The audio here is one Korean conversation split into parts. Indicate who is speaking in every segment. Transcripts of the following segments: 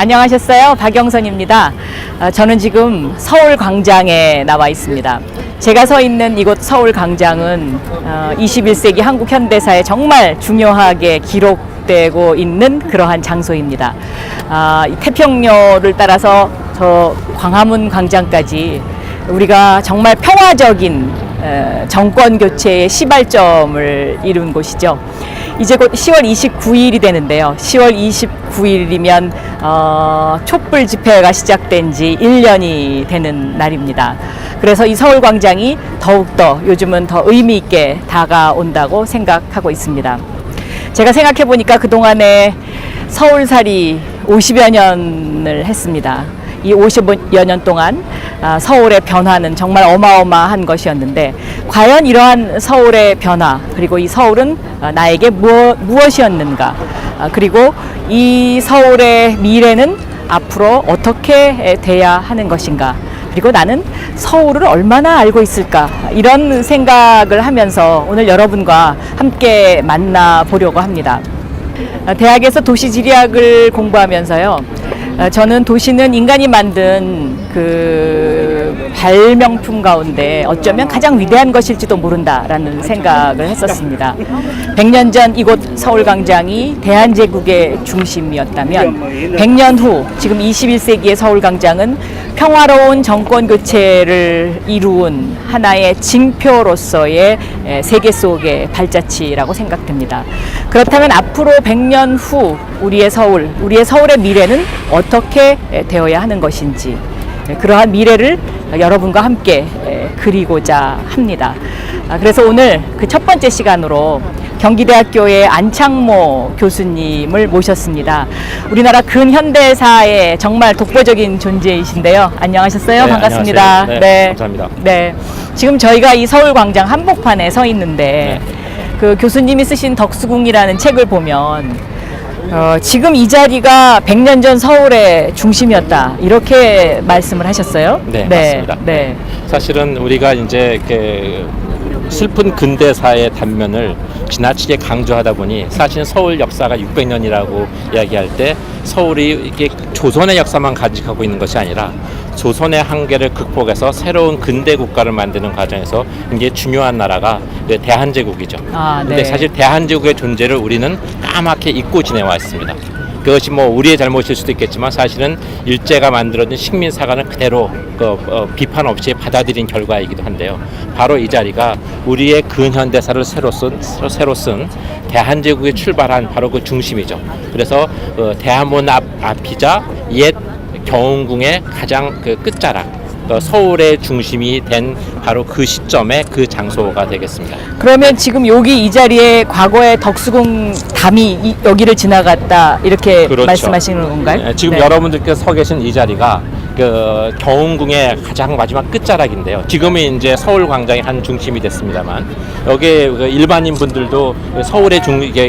Speaker 1: 안녕하셨어요. 박영선입니다. 저는 지금 서울광장에 나와 있습니다. 제가 서 있는 이곳 서울광장은 21세기 한국 현대사에 정말 중요하게 기록되고 있는 그러한 장소입니다. 이 태평로를 따라서 저 광화문 광장까지 우리가 정말 평화적인 정권 교체의 시발점을 이룬 곳이죠. 이제 곧 10월 29일이 되는데요. 10월 29일이면 촛불 집회가 시작된 지 1년이 되는 날입니다. 그래서 이 서울광장이 더욱더 요즘은 더 의미 있게 다가온다고 생각하고 있습니다. 제가 생각해 보니까 그동안에 서울살이 50여 년을 했습니다. 이 50여 년 동안 서울의 변화는 정말 어마어마한 것이었는데, 과연 이러한 서울의 변화, 그리고 이 서울은 나에게 무엇이었는가, 그리고 이 서울의 미래는 앞으로 어떻게 돼야 하는 것인가, 그리고 나는 서울을 얼마나 알고 있을까, 이런 생각을 하면서 오늘 여러분과 함께 만나보려고 합니다. 대학에서 도시지리학을 공부하면서요, 저는 도시는 인간이 만든 그 발명품 가운데 어쩌면 가장 위대한 것일지도 모른다라는 생각을 했었습니다. 100년 전 이곳 서울광장이 대한제국의 중심이었다면 100년 후 지금 21세기의 서울광장은 평화로운 정권 교체를 이루은 하나의 징표로서의 세계 속의 발자취라고 생각됩니다. 그렇다면 앞으로 100년 후 우리의 서울의 미래는 어떻게 되어야 하는 것인지, 그러한 미래를 여러분과 함께 그리고자 합니다. 그래서 오늘 그 첫 번째 시간으로 경기대학교의 안창모 교수님을 모셨습니다. 우리나라 근현대사의 정말 독보적인 존재이신데요. 안녕하셨어요?
Speaker 2: 네,
Speaker 1: 반갑습니다.
Speaker 2: 안녕하세요. 네, 감사합니다.
Speaker 1: 네. 지금 저희가 이 서울광장 한복판에 서 있는데, 그 교수님이 쓰신 덕수궁이라는 책을 보면 지금 이 자리가 100년 전 서울의 중심이었다, 이렇게 말씀을 하셨어요.
Speaker 2: 네, 맞습니다.
Speaker 1: 네.
Speaker 2: 사실은 우리가 이제 이렇게 슬픈 근대사의 단면을 지나치게 강조하다 보니, 사실 서울 역사가 600년이라고 이야기할 때 서울이 이게 조선의 역사만 간직하고 있는 것이 아니라 조선의 한계를 극복해서 새로운 근대 국가를 만드는 과정에서 굉장히 중요한 나라가 대한제국이죠. 근데 사실 대한제국의 존재를 우리는 까맣게 잊고 지내왔습니다. 그것이 뭐 우리의 잘못일 수도 있겠지만, 사실은 일제가 만들어진 식민사관을 그대로 비판 없이 받아들인 결과이기도 한데요. 바로 이 자리가 우리의 근현대사를 새로 쓴 대한제국이 출발한 바로 그 중심이죠. 그래서 대한문 앞이자 옛 경운궁의 가장 그 끝자락, 서울의 중심이 된 바로 그 시점에 그 장소가 되겠습니다.
Speaker 1: 그러면 지금 여기 이 자리에 과거의 덕수궁 담이 여기를 지나갔다, 이렇게 그렇죠. 말씀하시는 건가요?
Speaker 2: 네, 지금 여러분들께서 서 계신 이 자리가 그 경운궁의 가장 마지막 끝자락인데요. 지금은 이제 서울광장의 한 중심이 됐습니다만, 여기 그 일반인 분들도 서울의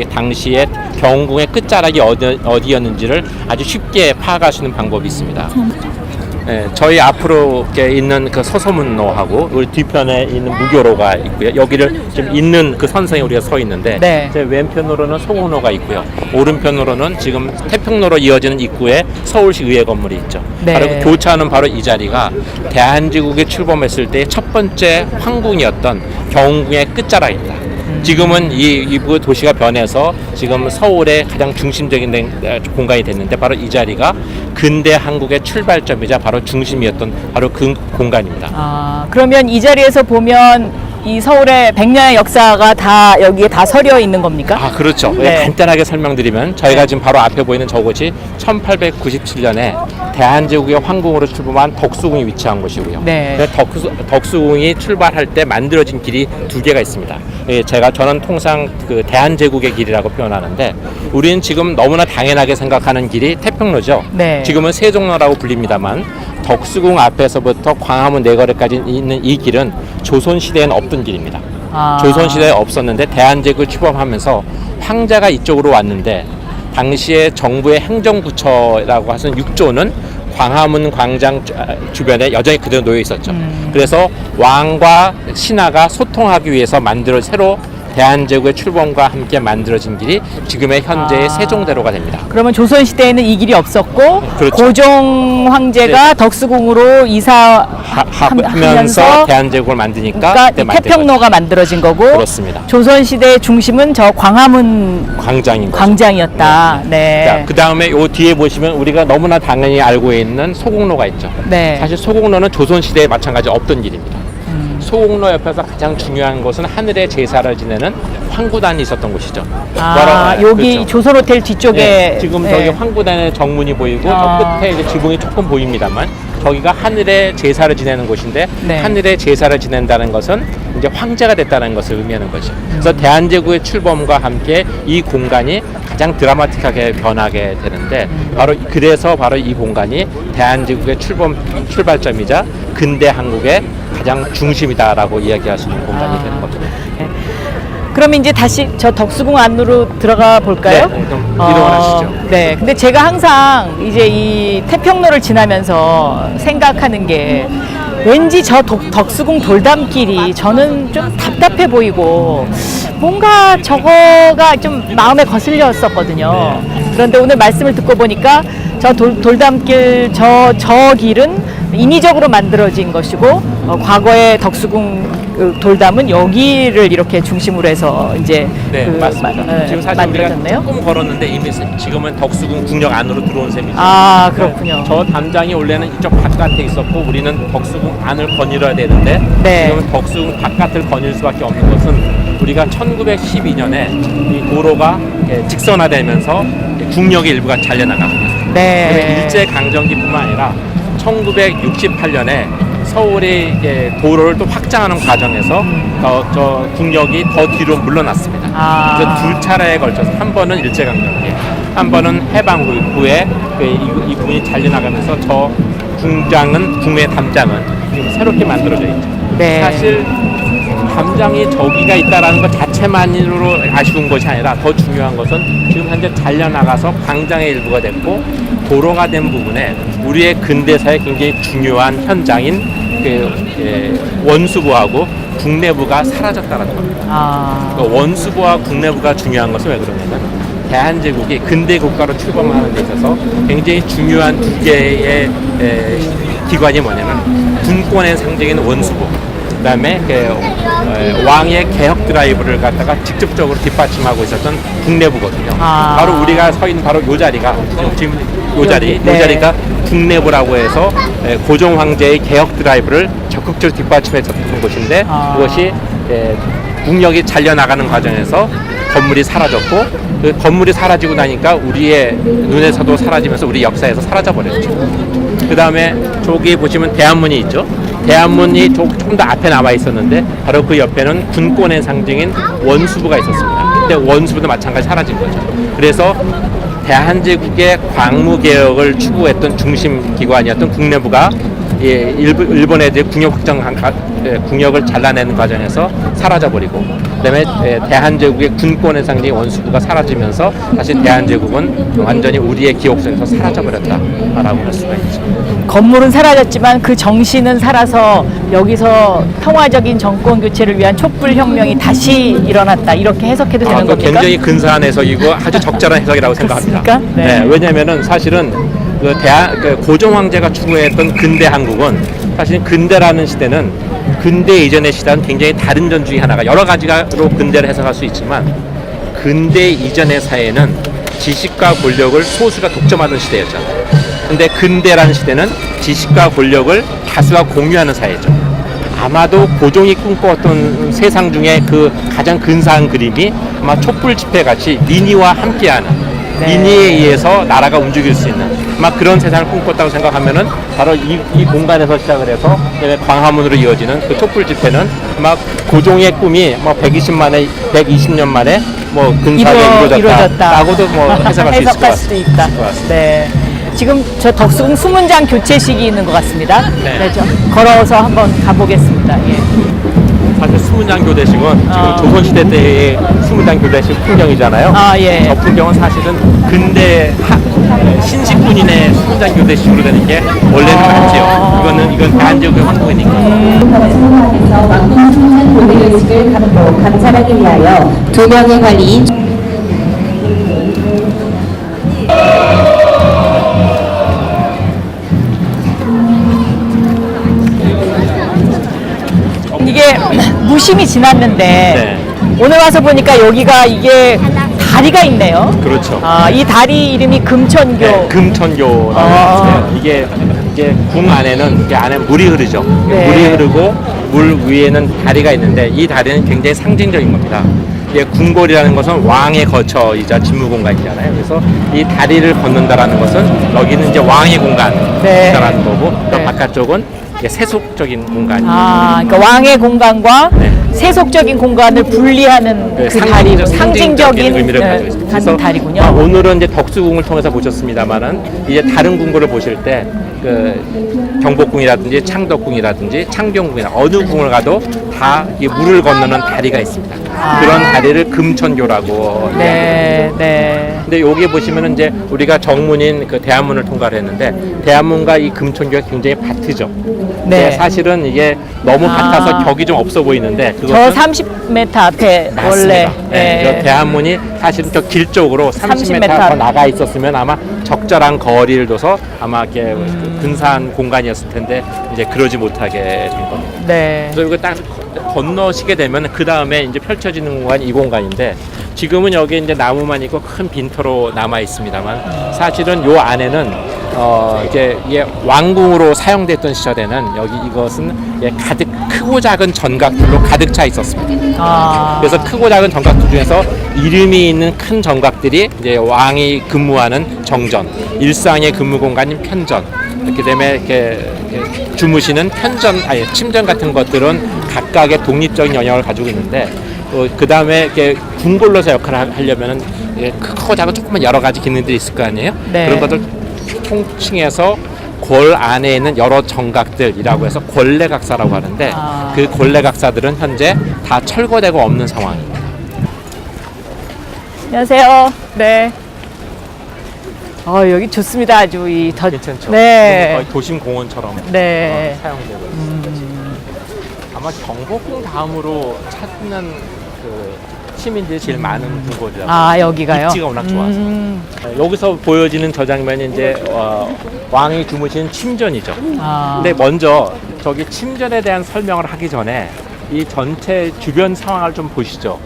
Speaker 2: 당시에 경운궁의 끝자락이 어디였는지를 아주 쉽게 파악할 수 있는 방법이 있습니다. 네, 저희 앞으로 있는 그 서소문로하고 우리 뒤편에 있는 무교로가 있고요. 여기를 좀 있는 그 선상에 우리가 서 있는데, 제 왼편으로는 송원호가 있고요. 오른편으로는 지금 태평로로 이어지는 입구에 서울시 의회 건물이 있죠. 바로 그 교차하는 바로 이 자리가 대한제국이 출범했을 때 첫 번째 황궁이었던 경운궁의 끝자락입니다. 지금은 이 도시가 변해서 지금 서울의 가장 중심적인 공간이 됐는데, 바로 이 자리가 근대 한국의 출발점이자 바로 중심이었던 바로 그 공간입니다.
Speaker 1: 그러면 이 자리에서 보면 이 서울의 100년의 역사가 다 여기에 다 서려 있는 겁니까?
Speaker 2: 그렇죠.
Speaker 1: 네.
Speaker 2: 간단하게 설명드리면, 저희가 지금 바로 앞에 보이는 저곳이 1897년에 대한제국의 황궁으로 출범한 덕수궁이 위치한 곳이고요. 덕수궁이 출발할 때 만들어진 길이 두 개가 있습니다. 저는 통상 그 대한제국의 길이라고 표현하는데, 우리는 지금 너무나 당연하게 생각하는 길이 태평로죠. 지금은 세종로라고 불립니다만, 덕수궁 앞에서부터 광화문 내거리까지 있는 이 길은 조선시대에는 없던 길입니다. 조선시대에 없었는데 대한제국을 출범하면서 황제가 이쪽으로 왔는데, 당시에 정부의 행정부처라고 하는 6조는 광화문 광장 주변에 여전히 그대로 놓여 있었죠. 그래서 왕과 신하가 소통하기 위해서 새로 대한제국의 출범과 함께 만들어진 길이 지금의 현재의 세종대로가 됩니다.
Speaker 1: 그러면 조선 시대에는 이 길이 없었고
Speaker 2: 그렇죠.
Speaker 1: 고종 황제가
Speaker 2: 네.
Speaker 1: 덕수궁으로
Speaker 2: 하면서 대한제국을 만드니까
Speaker 1: 그러니까
Speaker 2: 그때 만든
Speaker 1: 태평로가 만들어진 거고
Speaker 2: 그렇습니다.
Speaker 1: 조선 시대의 중심은 저 광화문
Speaker 2: 광장인 거죠.
Speaker 1: 광장이었다. 네.
Speaker 2: 자, 그 다음에 요 뒤에 보시면 우리가 너무나 당연히 알고 있는 소공로가 있죠.
Speaker 1: 네.
Speaker 2: 사실 소공로는 조선 시대에 마찬가지 없던 길입니다. 소공로 옆에서 가장 중요한 것은 하늘의 제사를 지내는 황구단이 있었던 곳이죠.
Speaker 1: 여기
Speaker 2: 그렇죠.
Speaker 1: 조선 호텔 뒤쪽에
Speaker 2: 네, 지금 저기 황구단의 정문이 보이고 저 끝에 이제 지붕이 조금 보입니다만 저기가 하늘의 제사를 지내는 곳인데
Speaker 1: 네.
Speaker 2: 하늘의 제사를 지낸다는 것은 이제 황제가 됐다는 것을 의미하는 거죠. 그래서 대한제국의 출범과 함께 이 공간이 가장 드라마틱하게 변하게 되는데 그래서 바로 이 공간이 대한제국의 출발점이자 근대 한국의 가장 중심이다라고 이야기할 수 있는 공간이 되는 겁니다.
Speaker 1: 그럼 이제 다시 저 덕수궁 안으로 들어가 볼까요?
Speaker 2: 네, 그럼 이동을 하시죠.
Speaker 1: 네, 근데 제가 항상 이제 이 태평로를 지나면서 생각하는 게 왠지 저 덕수궁 돌담길이 저는 좀 답답해 보이고 뭔가 저거가 좀 마음에 거슬렸었거든요. 그런데 오늘 말씀을 듣고 보니까 저 돌담길 저 길은 인위적으로 만들어진 것이고 과거의 덕수궁 돌담은 여기를 이렇게 중심으로 해서 이제
Speaker 2: 네, 맞습니다. 지금 사실 우리가
Speaker 1: 만들어졌네요.
Speaker 2: 조금 걸었는데 이미 지금은 덕수궁 궁역 안으로 들어온 셈이죠.
Speaker 1: 아, 그렇군요.
Speaker 2: 저 담장이 원래는 이쪽 바깥에 있었고 우리는 덕수궁 안을 거닐어야 되는데
Speaker 1: 네.
Speaker 2: 지금은 덕수궁 바깥을 거닐 수밖에 없는 것은 우리가 1912년에 이 도로가 직선화되면서 국역의 일부가 잘려나갑니다.
Speaker 1: 네.
Speaker 2: 일제 강점기뿐만 아니라 1968년에 서울이 도로를 또 확장하는 과정에서 저 국역이 더 뒤로 물러났습니다. 그래서 두 차례에 걸쳐서 한 번은 일제 강점기, 한 번은 해방 후에 이 부분이 잘려나가면서 저 궁의 담장은 지금 새롭게 만들어져 있죠.
Speaker 1: 네.
Speaker 2: 사실 담장이 저기가 있다라는 것 자체만으로 아쉬운 것이 아니라 더 중요한 것은 지금 현재 잘려나가서 광장의 일부가 됐고 도로가 된 부분에 우리의 근대사의 굉장히 중요한 현장인 원수부하고 국내부가 사라졌다는 겁니다. 그러니까 원수부와 국내부가 중요한 것은 왜 그러냐면 대한제국이 근대 국가로 출범하는 데 있어서 굉장히 중요한 두 개의 기관이 뭐냐면 군권의 상징인 원수부, 그다음에 왕의 개혁 드라이브를 갖다가 직접적으로 뒷받침하고 있었던 국내부거든요. 바로 우리가 서 있는 바로 요 자리가 지금 요 자리가 국내부라고 해서 고종 황제의 개혁 드라이브를 적극적으로 뒷받침했었던 곳인데 그것이 국력이 잘려나가는 과정에서 건물이 사라졌고 그 건물이 사라지고 나니까 우리의 눈에서도 사라지면서 우리 역사에서 사라져버렸죠. 그 다음에 저기 보시면 대한문이 있죠. 대한문이 조금 더 앞에 남아 있었는데 바로 그 옆에는 군권의 상징인 원수부가 있었습니다. 근데 원수부도 마찬가지 사라진 거죠. 그래서 대한제국의 광무개혁을 추구했던 중심 기관이었던 국내부가 일본에 대해 국력 확장 국력을 잘라내는 과정에서 사라져버리고 그다음에 대한제국의 군권의 상징 원수부가 사라지면서 다시 대한제국은 완전히 우리의 기억 속에서 사라져버렸다라고 할 수가 있죠.
Speaker 1: 건물은 사라졌지만 그 정신은 살아서 여기서 평화적인 정권 교체를 위한 촛불혁명이 다시 일어났다 이렇게 해석해도 되는 겁니까?
Speaker 2: 굉장히 근사한 해석이고 아주 적절한 해석이라고 생각합니다.
Speaker 1: 그렇습니까? 네.
Speaker 2: 왜냐하면은 사실은 고종 황제가 추구했던 근대 한국은 사실 근대라는 시대는 근대 이전의 시대는 굉장히 다른 점 중에 하나가 여러 가지로 근대를 해석할 수 있지만 근대 이전의 사회는 지식과 권력을 소수가 독점하던 시대였잖아요. 근데 근대라는 시대는 지식과 권력을 다수가 공유하는 사회죠. 아마도 고종이 꿈꿔왔던 세상 중에 그 가장 근사한 그림이 아마 촛불 집회 같이 민의와 함께하는 민의에 의해서 나라가 움직일 수 있는 막 그런 세상을 꿈꿨다고 생각하면은 바로 이 공간에서 시작을 해서 광화문으로 이어지는 그 촛불 집회는 막 고종의 꿈이 뭐 120년 만에 뭐 근사하게 이루어졌다라고도 뭐 해석할 수 있을 것 같습니다.
Speaker 1: 네. 지금 저 덕수궁 수문장 교체식이 있는 것 같습니다.
Speaker 2: 네.
Speaker 1: 저 걸어서 한번 가보겠습니다. 예.
Speaker 2: 사실 수문장 교대식은 지금 조선시대 때의 수문장 교대식 풍경이잖아요.
Speaker 1: 예.
Speaker 2: 저 풍경은 사실은 근대 신식군인의 수문장 교대식으로 되는 게 원래는 맞지요. 이건 대한제국의 황국이니까.
Speaker 3: 수문장에서 왕궁 수문장 교대식을 간사를 하기 위하여 2명의 관리인
Speaker 1: 이게 무심히 지났는데
Speaker 2: 네.
Speaker 1: 오늘 와서 보니까 여기가 이게 다리가 있네요.
Speaker 2: 그렇죠.
Speaker 1: 아, 이 다리 이름이 금천교.
Speaker 2: 네, 금천교라고
Speaker 1: 아.
Speaker 2: 있어요. 이게 궁 안에는 이게 안에 물이 흐르죠.
Speaker 1: 네.
Speaker 2: 물이 흐르고 물 위에는 다리가 있는데 이 다리는 굉장히 상징적인 겁니다. 이게 궁궐이라는 것은 왕의 거처이자 집무 공간이잖아요. 그래서 이 다리를 걷는다라는 것은 여기는 이제 왕의 공간이라는
Speaker 1: 네.
Speaker 2: 거고 또
Speaker 1: 네.
Speaker 2: 바깥쪽은 이게 세속적인 공간이에요.
Speaker 1: 아, 그러니까 왕의 공간과
Speaker 2: 네.
Speaker 1: 세속적인 공간을 분리하는
Speaker 2: 네,
Speaker 1: 그 다리, 상징적인
Speaker 2: 의미를 가지고 있습니다.
Speaker 1: 한 다리군요.
Speaker 2: 오늘은 이제 덕수궁을 통해서 보셨습니다만은 이제 다른 궁궐을 보실 때 그 경복궁이라든지 창덕궁이라든지 창경궁이나 어느 궁을 가도 다 이 물을 건너는 다리가 있습니다. 그런 다리를 금천교라고.
Speaker 1: 네, 네.
Speaker 2: 근데 여기 보시면은 이제 우리가 정문인 그 대한문을 통과를 했는데 대한문과 이 금천교가 굉장히 같으죠.
Speaker 1: 네.
Speaker 2: 사실은 이게 너무
Speaker 1: 아.
Speaker 2: 같아서 격이 좀 없어 보이는데
Speaker 1: 저
Speaker 2: 그것은
Speaker 1: 30m 앞에
Speaker 2: 맞습니다.
Speaker 1: 원래
Speaker 2: 네, 저 대한문이 사실은 저 길 쪽으로 30m 더 나가 있었으면 아마 적절한 거리를 둬서 아마 이렇게 그 근사한 공간이었을 텐데 이제 그러지 못하게 된 겁니다.
Speaker 1: 네.
Speaker 2: 그래서 이거 딱 건너시게 되면 그 다음에 이제 펼쳐지는 공간이 이 공간인데 지금은 여기 이제 나무만 있고 큰 빈터로 남아 있습니다만 사실은 요 안에는 이게 왕궁으로 사용됐던 시절에는 여기 이것은 가득 크고 작은 전각들로 가득 차 있었습니다.
Speaker 1: 아.
Speaker 2: 그래서 크고 작은 정각들 중에서 이름이 있는 큰 정각들이 이제 왕이 근무하는 정전, 일상의 근무 공간인 편전, 그다음에 이렇게 주무시는 침전 같은 것들은 각각의 독립적인 영역을 가지고 있는데 그 다음에 이렇게 궁궐로서 역할을 하려면은 크고 작은 조금만 여러 가지 기능들이 있을 거 아니에요?
Speaker 1: 네.
Speaker 2: 그런 것들 총칭해서 골 안에 있는 여러 정각들이라고 해서 골내각사라고 하는데
Speaker 1: 아.
Speaker 2: 그 골내각사들은 현재 다 철거되고 없는 상황입니다.
Speaker 1: 안녕하세요. 네. 여기 좋습니다. 아주
Speaker 2: 괜찮죠?
Speaker 1: 네.
Speaker 2: 거의 도심 공원처럼
Speaker 1: 네.
Speaker 2: 사용되고 있습니다. 아마 경복궁 다음으로 찾는 그 시민들이 제일 많은 궁궐이라고.
Speaker 1: 아, 여기가요?
Speaker 2: 입지가 워낙 좋아서. 여기서 보여지는 저 장면이 이제 왕이 주무시는 침전이죠.
Speaker 1: 아.
Speaker 2: 근데 먼저 저기 침전에 대한 설명을 하기 전에 이 전체 주변 상황을 좀 보시죠.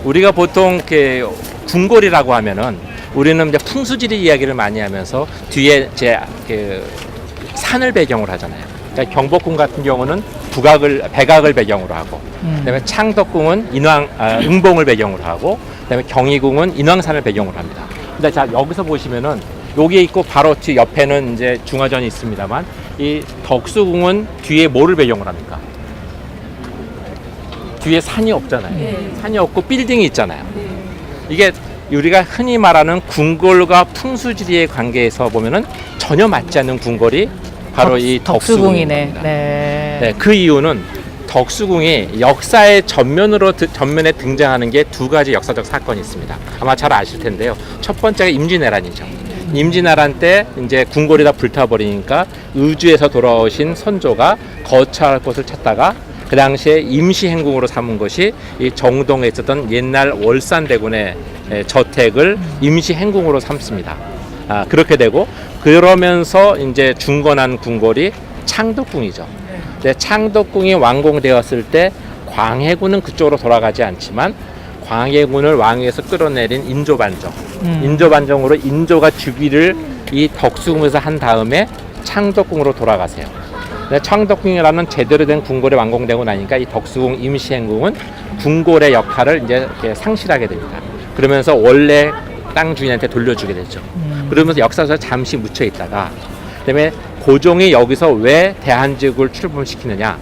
Speaker 2: 우리가 보통 그 궁궐이라고 하면은 우리는 이제 풍수지리 이야기를 많이 하면서 뒤에 이제 그 산을 배경으로 하잖아요. 그러니까 경복궁 같은 경우는 백악을 배경으로 하고, 그다음에 창덕궁은 응봉을 배경으로 하고, 그다음에 경희궁은 인왕산을 배경으로 합니다. 근데 자 여기서 보시면은 여기 있고 바로 뒤 옆에는 이제 중화전이 있습니다만 이 덕수궁은 뒤에 뭐를 배경으로 합니까? 뒤에 산이 없잖아요.
Speaker 1: 네.
Speaker 2: 산이 없고 빌딩이 있잖아요. 이게 우리가 흔히 말하는 궁궐과 풍수지리의 관계에서 보면은 전혀 맞지 않는 궁궐이 바로 이
Speaker 1: 덕수궁이네.
Speaker 2: 덕수궁입니다.
Speaker 1: 네.
Speaker 2: 네, 그 이유는 덕수궁이 역사의 전면에 등장하는 게 두 가지 역사적 사건이 있습니다. 아마 잘 아실 텐데요. 첫 번째가 임진왜란이죠. 임진왜란 때 이제 궁궐이 다 불타버리니까 의주에서 돌아오신 선조가 거처할 곳을 찾다가 그 당시에 임시행궁으로 삼은 것이 이 정동에 있었던 옛날 월산대군의 저택을 임시행궁으로 삼습니다. 그렇게 되고 그러면서 이제 중건한 궁궐이 창덕궁이죠. 근데 창덕궁이 완공되었을 때 광해군은 그쪽으로 돌아가지 않지만 광해군을 왕위에서 끌어내린 인조반정. 인조반정으로 인조가 즉위를 이 덕수궁에서 한 다음에 창덕궁으로 돌아가세요. 근데 창덕궁이라는 제대로 된 궁궐이 완공되고 나니까 이 덕수궁 임시행궁은 궁궐의 역할을 이제 이렇게 상실하게 됩니다. 그러면서 원래 땅 주인한테 돌려주게 되죠. 그러면서 역사에서 잠시 묻혀 있다가 그다음에 고종이 여기서 왜 대한제국을 출범시키느냐?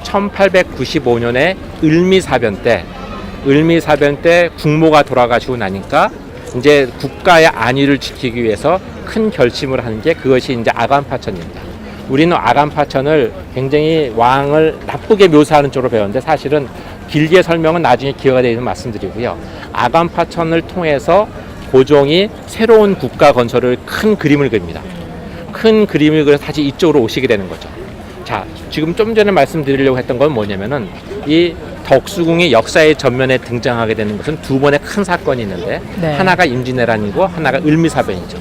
Speaker 2: 1895년에 을미사변 때 국모가 돌아가시고 나니까 이제 국가의 안위를 지키기 위해서 큰 결심을 하는 게 그것이 이제 아간파천입니다. 우리는 아간파천을 굉장히 왕을 나쁘게 묘사하는 쪽으로 배웠는데 사실은 길게 설명은 나중에 기회가 되면 말씀드리고요. 아간파천을 통해서 고종이 새로운 국가 건설을 큰 그림을 그립니다. 큰 그림을 그려서 다시 이쪽으로 오시게 되는 거죠. 자, 지금 좀 전에 말씀드리려고 했던 건 뭐냐면은 이 덕수궁이 역사의 전면에 등장하게 되는 것은 두 번의 큰 사건이 있는데
Speaker 1: 네.
Speaker 2: 하나가 임진왜란이고 하나가 을미사변이죠.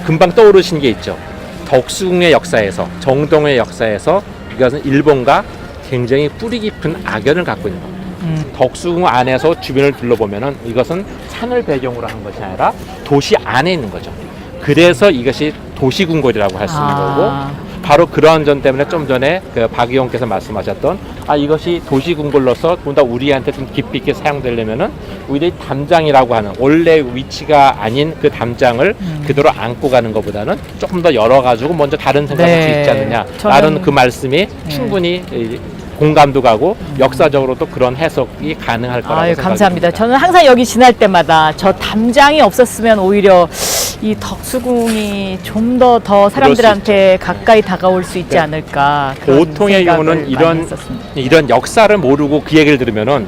Speaker 2: 금방 떠오르신 게 있죠. 덕수궁의 역사에서 정동의 역사에서 이것은 일본과 굉장히 뿌리 깊은 악연을 갖고 있는 겁니다. 덕수궁 안에서 주변을 둘러보면은 이것은 산을 배경으로 한 것이 아니라 도시 안에 있는 거죠. 그래서 이것이 도시궁궐이라고 할 수 있는 거고 바로 그러한 점 때문에 좀 전에 그 박 의원께서 말씀하셨던 이것이 도시궁궐로서 보다 우리한테 좀 깊이 있게 사용되려면은 오히려 담장이라고 하는 원래 위치가 아닌 그 담장을 그대로 안고 가는 것보다는 조금 더 열어가지고 먼저 다른 생각을 할 수 있지 않느냐 라는 그 말씀이 충분히 공감도 가고 역사적으로 또 그런 해석이 가능할 거라고 생각합니다.
Speaker 1: 감사합니다. 저는 항상 여기 지날 때마다 저 담장이 없었으면 오히려 이 덕수궁이 좀 더 사람들한테 가까이 다가올 수 있지 않을까.
Speaker 2: 보통의 경우는 이런 역사를 모르고 그 얘기를 들으면은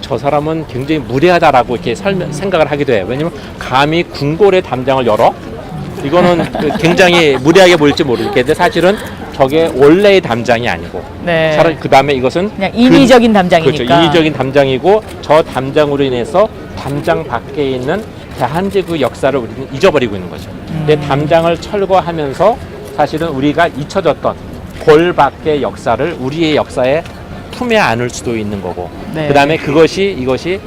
Speaker 2: 저 사람은 굉장히 무례하다라고 이렇게 생각을 하기도 해요. 왜냐면 감히 궁궐의 담장을 열어? 이거는 굉장히 무례하게 보일지 모르겠는데 사실은 저게 원래의 담장이 아니고
Speaker 1: 네.
Speaker 2: 차라리 그 다음에 이것은
Speaker 1: 그냥 인위적인 담장이니까.
Speaker 2: 그렇죠. 인위적인 담장이고 저 담장으로 인해서 담장 밖에 있는 대한제국 역사를 우리는 잊어버리고 있는 거죠. 근데 담장을 철거하면서 사실은 우리가 잊혀졌던 골 밖의 역사를 우리의 역사에 품에 안을 수도 있는 거고
Speaker 1: 네.
Speaker 2: 그다음에 이것이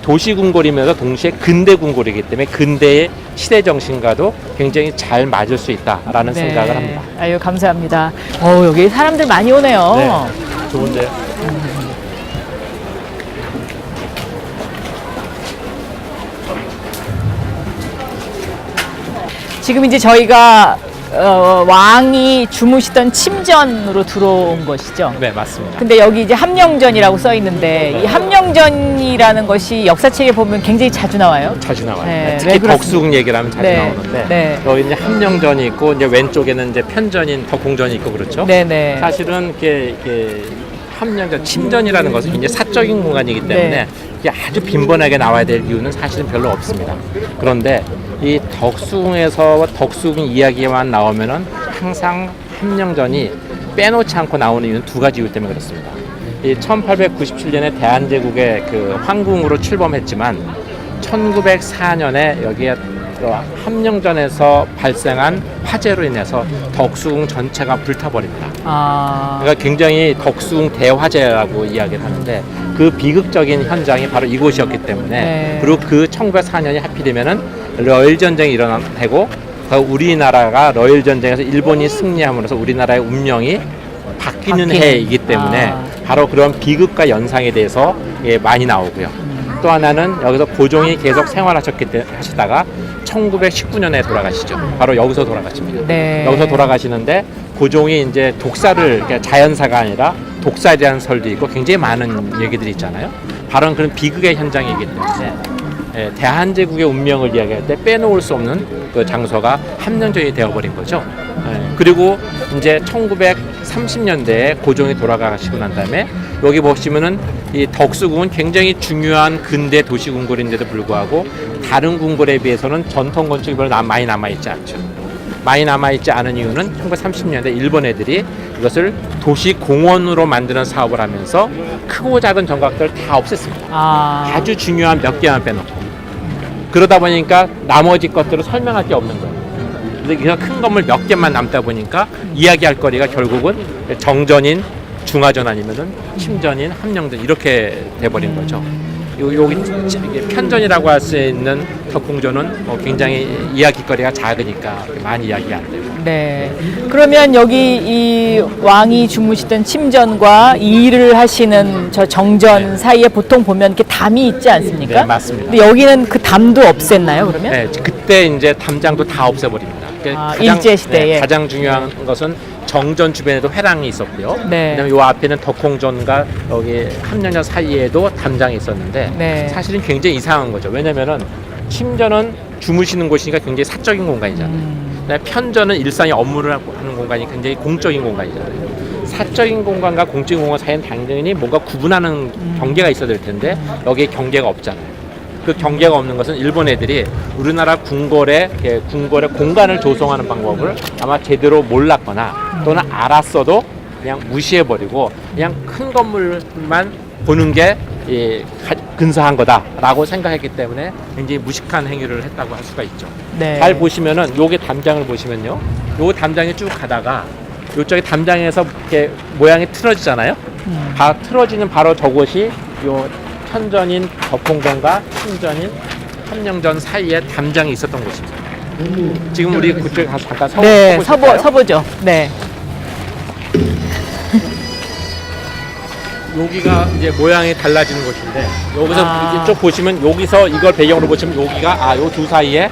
Speaker 2: 도시궁궐이면서 동시에 근대궁궐이기 때문에 근대의 시대 정신과도 굉장히 잘 맞을 수 있다라는 생각을 합니다.
Speaker 1: 아유 감사합니다. 여기 사람들 많이 오네요.
Speaker 2: 네, 좋은데요.
Speaker 1: 지금 이제 저희가 왕이 주무시던 침전으로 들어온 것이죠.
Speaker 2: 네, 맞습니다.
Speaker 1: 근데 여기 이제 함령전이라고 써 있는데 이 함령전이라는 것이 역사책에 보면 굉장히 자주 나와요.
Speaker 2: 자주 나와요.
Speaker 1: 네,
Speaker 2: 특히
Speaker 1: 왜 그렇습니까?
Speaker 2: 덕수궁 얘기를 하면 자주
Speaker 1: 네,
Speaker 2: 나오는데
Speaker 1: 네.
Speaker 2: 여기 이제 함령전이 있고 이제 왼쪽에는 이제 편전인 덕궁전이 있고 그렇죠.
Speaker 1: 네네.
Speaker 2: 사실은 이렇게 함령전 침전이라는 것은 굉장히 사적인 공간이기 때문에
Speaker 1: 네.
Speaker 2: 이게 아주 빈번하게 나와야 될 이유는 사실은 별로 없습니다. 그런데 이 덕수궁에서 덕수궁 이야기만 나오면은 항상 함령전이 빼놓지 않고 나오는 이유는 두 가지 이유 때문에 그렇습니다. 이 1897년에 대한제국의 그 황궁으로 출범했지만 1904년에 여기에 함령전에서 발생한 화재로 인해서 덕수궁 전체가 불타버립니다. 그러니까 굉장히 덕수궁 대화재라고 이야기를 하는데 그 비극적인 현장이 바로 이곳이었기 때문에
Speaker 1: 네.
Speaker 2: 그리고 그 1904년이 하필이면은 러일 전쟁이 일어나고 우리나라가 러일 전쟁에서 일본이 승리함으로써 우리나라의 운명이 바뀌는 해이기 때문에 바로 그런 비극과 연상에 대해서 많이 나오고요. 또 하나는 여기서 고종이 계속 생활하시다가 1919년에 돌아가시죠. 바로 여기서 돌아가십니다.
Speaker 1: 네.
Speaker 2: 여기서 돌아가시는데 고종이 이제 독사를 자연사가 아니라 독살이라는 설도 있고 굉장히 많은 얘기들이 있잖아요. 바로 그런 비극의 현장이기 때문에 대한제국의 운명을 이야기할 때 빼놓을 수 없는 그 장소가 함령전이 되어버린 거죠. 그리고 이제 1930년대에 고종이 돌아가시고 난 다음에 여기 보시면은 이 덕수궁은 굉장히 중요한 근대 도시궁궐인데도 불구하고 다른 궁궐에 비해서는 전통 건축이 별로 많이 남아있지 않죠. 많이 남아있지 않은 이유는 1930년대 일본 애들이 이것을 도시공원으로 만드는 사업을 하면서 크고 작은 정각들을 다 없앴습니다. 아주 중요한 몇 개만 빼놓고. 그러다 보니까 나머지 것들을 설명할 게 없는 거예요. 그래서 큰 건물 몇 개만 남다 보니까 이야기할 거리가 결국은 정전인 중화전 아니면은 침전인 함령전 이렇게 돼버린 거죠. 여기 편전이라고 할 수 있는 덕궁전은 굉장히 이야기거리가 작으니까 많이 이야기 안 되고.
Speaker 1: 네. 그러면 여기 이 왕이 주무시던 침전과 이 일을 하시는 저 정전 사이에 보통 보면 이렇게 담이 있지 않습니까?
Speaker 2: 네, 맞습니다.
Speaker 1: 근데 여기는 그 담도 없앴나요, 그러면?
Speaker 2: 네, 그때 이제 담장도 다 없애버립니다.
Speaker 1: 일제 시대에.
Speaker 2: 가장 중요한 것은 정전 주변에도 회랑이 있었고요.
Speaker 1: 네.
Speaker 2: 그다음에 이 앞에는 덕홍전과 여기 함령전 사이에도 담장이 있었는데
Speaker 1: 네.
Speaker 2: 사실은 굉장히 이상한 거죠. 왜냐면은 침전은 주무시는 곳이니까 굉장히 사적인 공간이잖아요. 그다음에 편전은 일상의 업무를 하는 공간이 굉장히 공적인 공간이잖아요. 사적인 공간과 공적인 공간 사이에는 당연히 뭔가 구분하는 경계가 있어야 될 텐데 여기에 경계가 없잖아요. 그 경계가 없는 것은 일본 애들이 우리나라 궁궐의 공간을 조성하는 방법을 아마 제대로 몰랐거나 또는 알았어도 그냥 무시해버리고 그냥 큰 건물만 보는 게 근사한 거다라고 생각했기 때문에 굉장히 무식한 행위를 했다고 할 수가 있죠.
Speaker 1: 네.
Speaker 2: 잘 보시면은 요게 담장을 보시면요, 요 담장이 쭉 가다가 요쪽에 담장에서 이렇게 모양이 틀어지잖아요. 틀어지는 바로 저곳이 요 천전인 법홍전과 신전인 함령전 사이에 담장이 있었던 곳입니다. 지금 우리 그쪽에 가서 잠깐
Speaker 1: 네,
Speaker 2: 서보실까요?
Speaker 1: 서보죠. 네.
Speaker 2: 여기가 이제 모양이 달라지는 곳인데, 여기서
Speaker 1: 아.
Speaker 2: 이쪽 보시면, 여기서 이걸 배경으로 보시면 여기가 요 두 사이에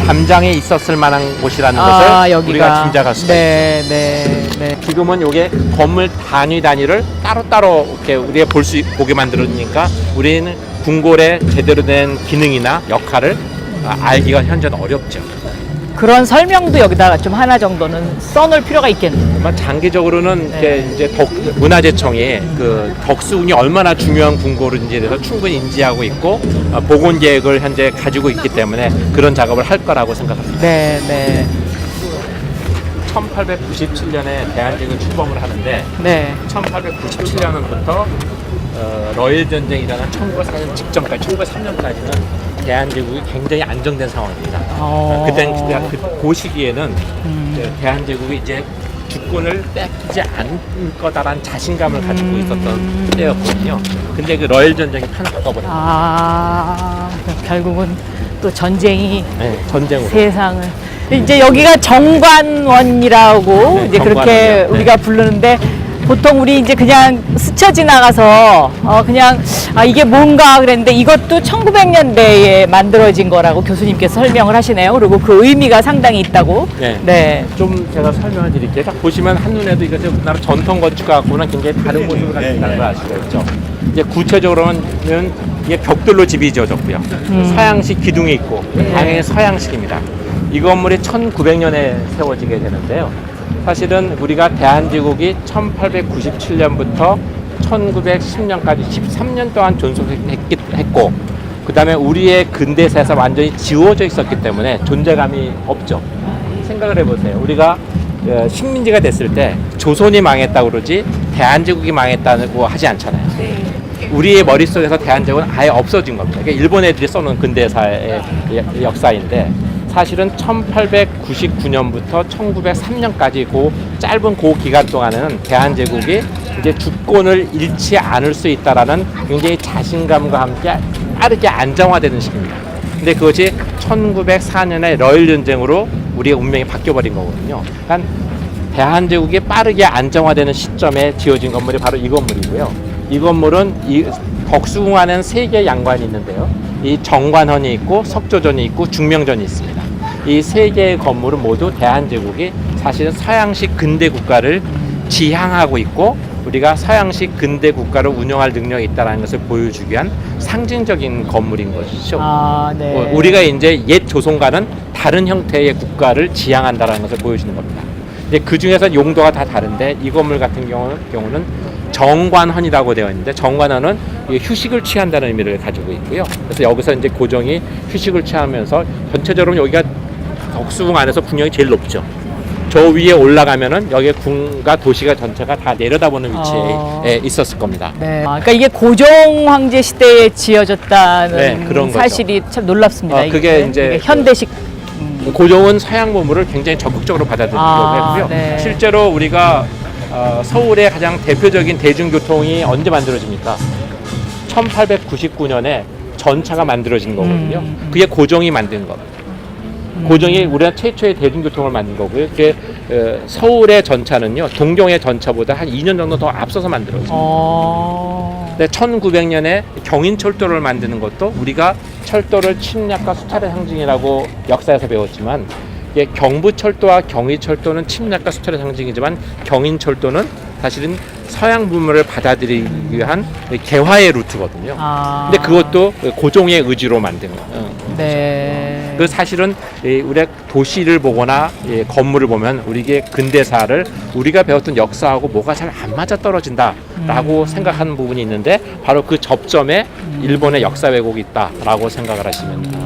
Speaker 2: 담장에 있었을 만한 곳이라는 것을 우리가 짐작할 수가
Speaker 1: 네, 네, 네.
Speaker 2: 있죠. 지금은 요게 건물 단위를 따로따로 이렇게 우리가 보게 만들어주니까 우리는 궁궐의 제대로 된 기능이나 역할을 알기가 현재는 어렵죠.
Speaker 1: 그런 설명도 여기다가 좀 하나 정도는 써놓을 필요가 있겠네요.
Speaker 2: 정말 장기적으로는
Speaker 1: 네.
Speaker 2: 이제 문화재청이 그 덕수궁이 얼마나 중요한 궁궐인지에 대해서 충분히 인지하고 있고, 복원 계획을 현재 가지고 있기 때문에 그런 작업을 할 거라고 생각합니다.
Speaker 1: 네, 네,
Speaker 2: 1897년에 대한제국이 출범을 하는데,
Speaker 1: 네.
Speaker 2: 1897년부터 러일 전쟁이라는 1904년 직전까지, 1903년까지는 대한제국이 굉장히 안정된 상황입니다. 그때 그 시기에는 대한제국이 이제 주권을 뺏기지 않을 거다라는 자신감을 가지고 있었던 때였거든요. 근데 그 러일 전쟁이 판을 바꿔버렸어요.
Speaker 1: 결국은 또 전쟁이
Speaker 2: 네, 전쟁으로.
Speaker 1: 세상을. 이제 여기가 정관원이라고
Speaker 2: 네,
Speaker 1: 이제 그렇게
Speaker 2: 정관원이요.
Speaker 1: 우리가 부르는데, 보통 우리 이제 그냥 스쳐 지나가서 그냥 이게 뭔가 그랬는데, 이것도 1900년대에 만들어진 거라고 교수님께서 설명을 하시네요. 그리고 그 의미가 상당히 있다고.
Speaker 2: 네.
Speaker 1: 네.
Speaker 2: 좀 제가 설명을 드릴게요. 딱 보시면 한눈에도 이것이 우리나라 전통 건축하고는 굉장히 다른 모습을 가지고 있다는 걸 알 수가 있죠. 이제 구체적으로는 이게 벽돌로 집이 지어졌고요. 서양식 기둥이 있고, 당연히 서양식입니다. 이 건물이 1900년에 세워지게 되는데요. 사실은 우리가 대한제국이 1897년부터 1910년까지 13년 동안 존속했고, 그 다음에 우리의 근대사에서 완전히 지워져 있었기 때문에 존재감이 없죠. 생각을 해보세요. 우리가 식민지가 됐을 때 조선이 망했다고 그러지 대한제국이 망했다고 하지 않잖아요. 우리의 머릿속에서 대한제국은 아예 없어진 겁니다. 그러니까 일본 애들이 써놓은 근대사의 역사인데, 사실은 1899년부터 1903년까지 그 짧은 그 기간 동안에는 대한제국이 이제 주권을 잃지 않을 수 있다라는 굉장히 자신감과 함께 빠르게 안정화되는 시기입니다. 근데 그것이 1904년에 러일 전쟁으로 우리의 운명이 바뀌어버린 거거든요. 그러니까 대한제국이 빠르게 안정화되는 시점에 지어진 건물이 바로 이 건물이고요. 이 건물은 이 덕수궁 안에는 3개의 양관이 있는데요. 이 정관헌이 있고, 석조전이 있고, 중명전이 있습니다. 이 3개의 건물은 모두 대한제국이 사실은 서양식 근대 국가를 지향하고 있고, 우리가 서양식 근대 국가를 운영할 능력이 있다는 것을 보여주기 위한 상징적인 건물인 것이죠.
Speaker 1: 네.
Speaker 2: 우리가 이제 옛 조선과는 다른 형태의 국가를 지향한다는 것을 보여주는 겁니다. 이제 그 중에서 용도가 다 다른데, 이 건물 같은 경우는 정관헌이라고 되어 있는데, 정관헌은 휴식을 취한다는 의미를 가지고 있고요. 그래서 여기서 이제 고종이 휴식을 취하면서, 전체적으로 여기가 덕수궁 안에서 풍경이 제일 높죠. 저 위에 올라가면은 여기 궁과 도시가 전체가 다 내려다보는 위치에 있었을 겁니다.
Speaker 1: 네. 그러니까 이게 고종 황제 시대에 지어졌다는
Speaker 2: 네, 그런 거죠.
Speaker 1: 사실이 참 놀랍습니다.
Speaker 2: 그게 이제
Speaker 1: 현대식.
Speaker 2: 고종은 서양 문물을 굉장히 적극적으로 받아들이려고 했고요.
Speaker 1: 네.
Speaker 2: 실제로 우리가 서울의 가장 대표적인 대중교통이 언제 만들어집니까? 1899년에 전차가 만들어진 거거든요. 그게 고종이 만든 겁니다. 고종이 우리나라 최초의 대중교통을 만든 거고요. 그게 서울의 전차는요, 동경의 전차보다 한 2년 정도 더 앞서서 만들어졌습니다. 근데 1900년에 경인철도를 만드는 것도, 우리가 철도를 침략과 수탈의 상징이라고 역사에서 배웠지만, 이게 경부철도와 경의철도는 침략과 수탈의 상징이지만, 경인철도는 사실은 서양 문물을 받아들이기 위한 개화의 루트거든요. 근데 그것도 고종의 의지로 만든 거예요.
Speaker 1: 네.
Speaker 2: 그 사실은 우리가 도시를 보거나 건물을 보면 우리의 근대사를 우리가 배웠던 역사하고 뭐가 잘 안 맞아 떨어진다라고 생각하는 부분이 있는데, 바로 그 접점에 일본의 역사 왜곡이 있다라고 생각을 하시면 됩니다.